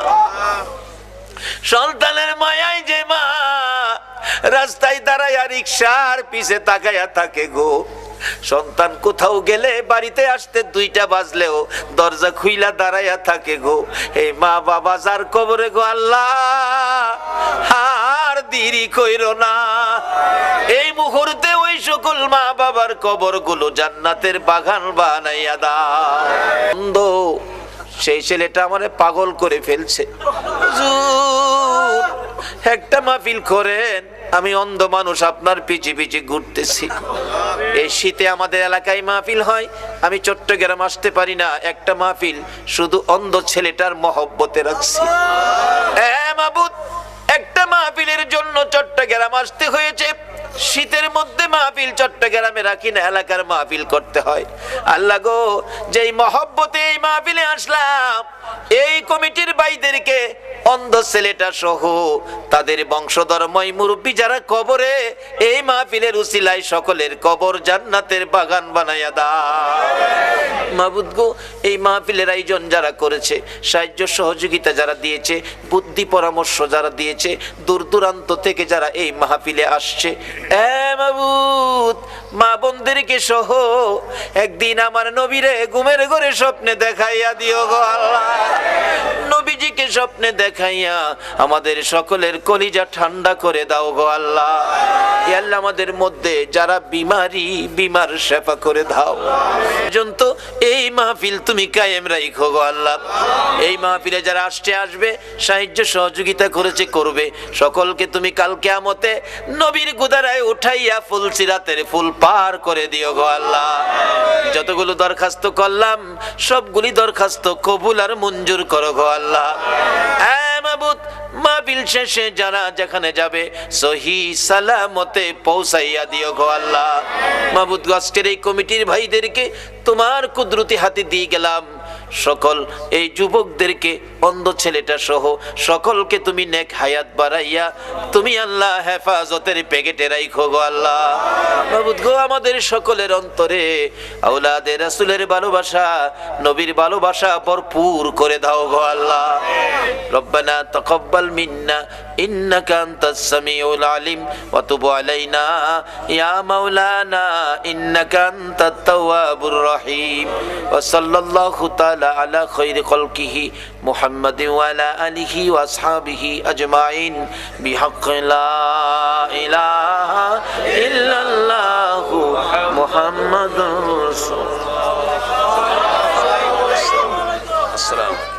সন্তানের মায়ায় যে মা রাস্তায় দাঁড়াইয়া রিকশার পিছে তাকাইয়া থাকে গো। সন্তান কোথাও গেলে বাড়িতে আসতে 2টা বাজলেও দরজা খুইলা দাঁড়াইয়া থাকে গো। এই মা বাবা যার কবরে গো আল্লাহ আর দেরি কইরো না। এই মুহূর্তে ওই সকল মা বাবার কবর গুলো জান্নাতের বাগান বানাইয়া দাও। সেই ছেলেটা আমারে পাগল করে ফেলছে, একটা মাহফিল করেন, আমি অন্ধ মানুষ আপনার পিছে পিছে ঘুরতেছি। এই শীতে আমাদের এলাকায় মাহফিল হয়, আমি চট্টগ্রাম আসতে পারি না, একটা মাহফিল শুধু অন্ধ ছেলেটার মহব্বতে রাখছি। মাবুদ, একটা মাহফিলের জন্য চট্টগ্রাম আসতে হয়েছে। শীতের মধ্যে মাহফিল চট্টগ্রামে রাখি না, এলাকার মাহফিল করতে হয়। আল্লাহ গো, যেই মহব্বতে এই মাহফিলে আসলাম, এই কমিটির ভাইদেরকে অন্ধ ছেলেটা সহ তাদের বংশধর্ময় মুরব্বী যারা কবরে, এই মাহফিলের উসিলায় সকলের কবর জান্নাতের বাগান বানাইয়া দাও। মাবুদ গো, এই মাহফিলের আয়োজন যারা করেছে, সাহায্য সহযোগিতা যারা দিয়েছে, বুদ্ধি পরামর্শ যারা দিয়েছে, দূর দূরান্ত থেকে যারা এই মাহফিলে আসছে, মাবুদ মা বোনদেরকে সহ একদিন আমার নবীরে ঘুমের ঘরে স্বপ্নে দেখাইয়া দিও গো আল্লাহ। নবীজিকে স্বপ্নে দেখাইয়া আমাদের সকলের কলিজা ঠান্ডা করে দাও গো আল্লাহ। আল্লাহ আমাদের মধ্যে যারা বিমার সেবা করে দাও। পর্যন্ত এই মাহফিল তুমি কায়েম রাখো গো আল্লাহ। এই মাহফিলে যারা আসবে, সাহায্য সহযোগিতা করেছে, করবে, সকলকে তুমি কাল কিয়ামতে নবীর গুদারায় উঠাইয়া ফুলসিরাতের ফুল পার করে দিও গো আল্লাহ। যতগুলো দরখাস্ত করলাম সবগুলি দরখাস্ত কবুল আর মঞ্জুর করো গো আল্লাহ। মাবুদ, মাহফিল শেষে যারা যেখানে যাবে সহি সালামতে পৌঁছাইয়া দিও গো আল্লাহ। মাবুদ, আজকের এই কমিটির ভাইদেরকে তোমার কুদরতি হাতে দিয়ে গেলাম। সকল এই যুবকদেরকে, অন্ধ ছেলেটা সহ সকলকে তুমি নেক হায়াত বাড়াইয়া তুমি আল্লাহ হেফাজতের প্যাকেটে রাখো গো আল্লাহ। মাবুদ গো, আমাদের সকলের অন্তরে আওলাদে রাসূলের ভালোবাসা, নবীর ভালোবাসা ভরপুর করে দাও গো আল্লাহ। রব্বানা তাকাব্বাল মিন্না ইন্নাকা আনতাস সামিউল আলিম ওয়া তুব আলাইনা ইয়া মাওলানা ইন্নাকা আনতাত তাওয়াবুর রহিম। ওয়া সাল্লাল্লাহু তাআলা আলা খায়রি খালকিহি মুহাম্মাদিন ওয়া আলা আলিহি ওয়া আসহাবিহি আজমাইন বিহাক্কি লা ইলাহা ইল্লাল্লাহু মুহাম্মাদুর রাসূলুল্লাহ। আসসালামু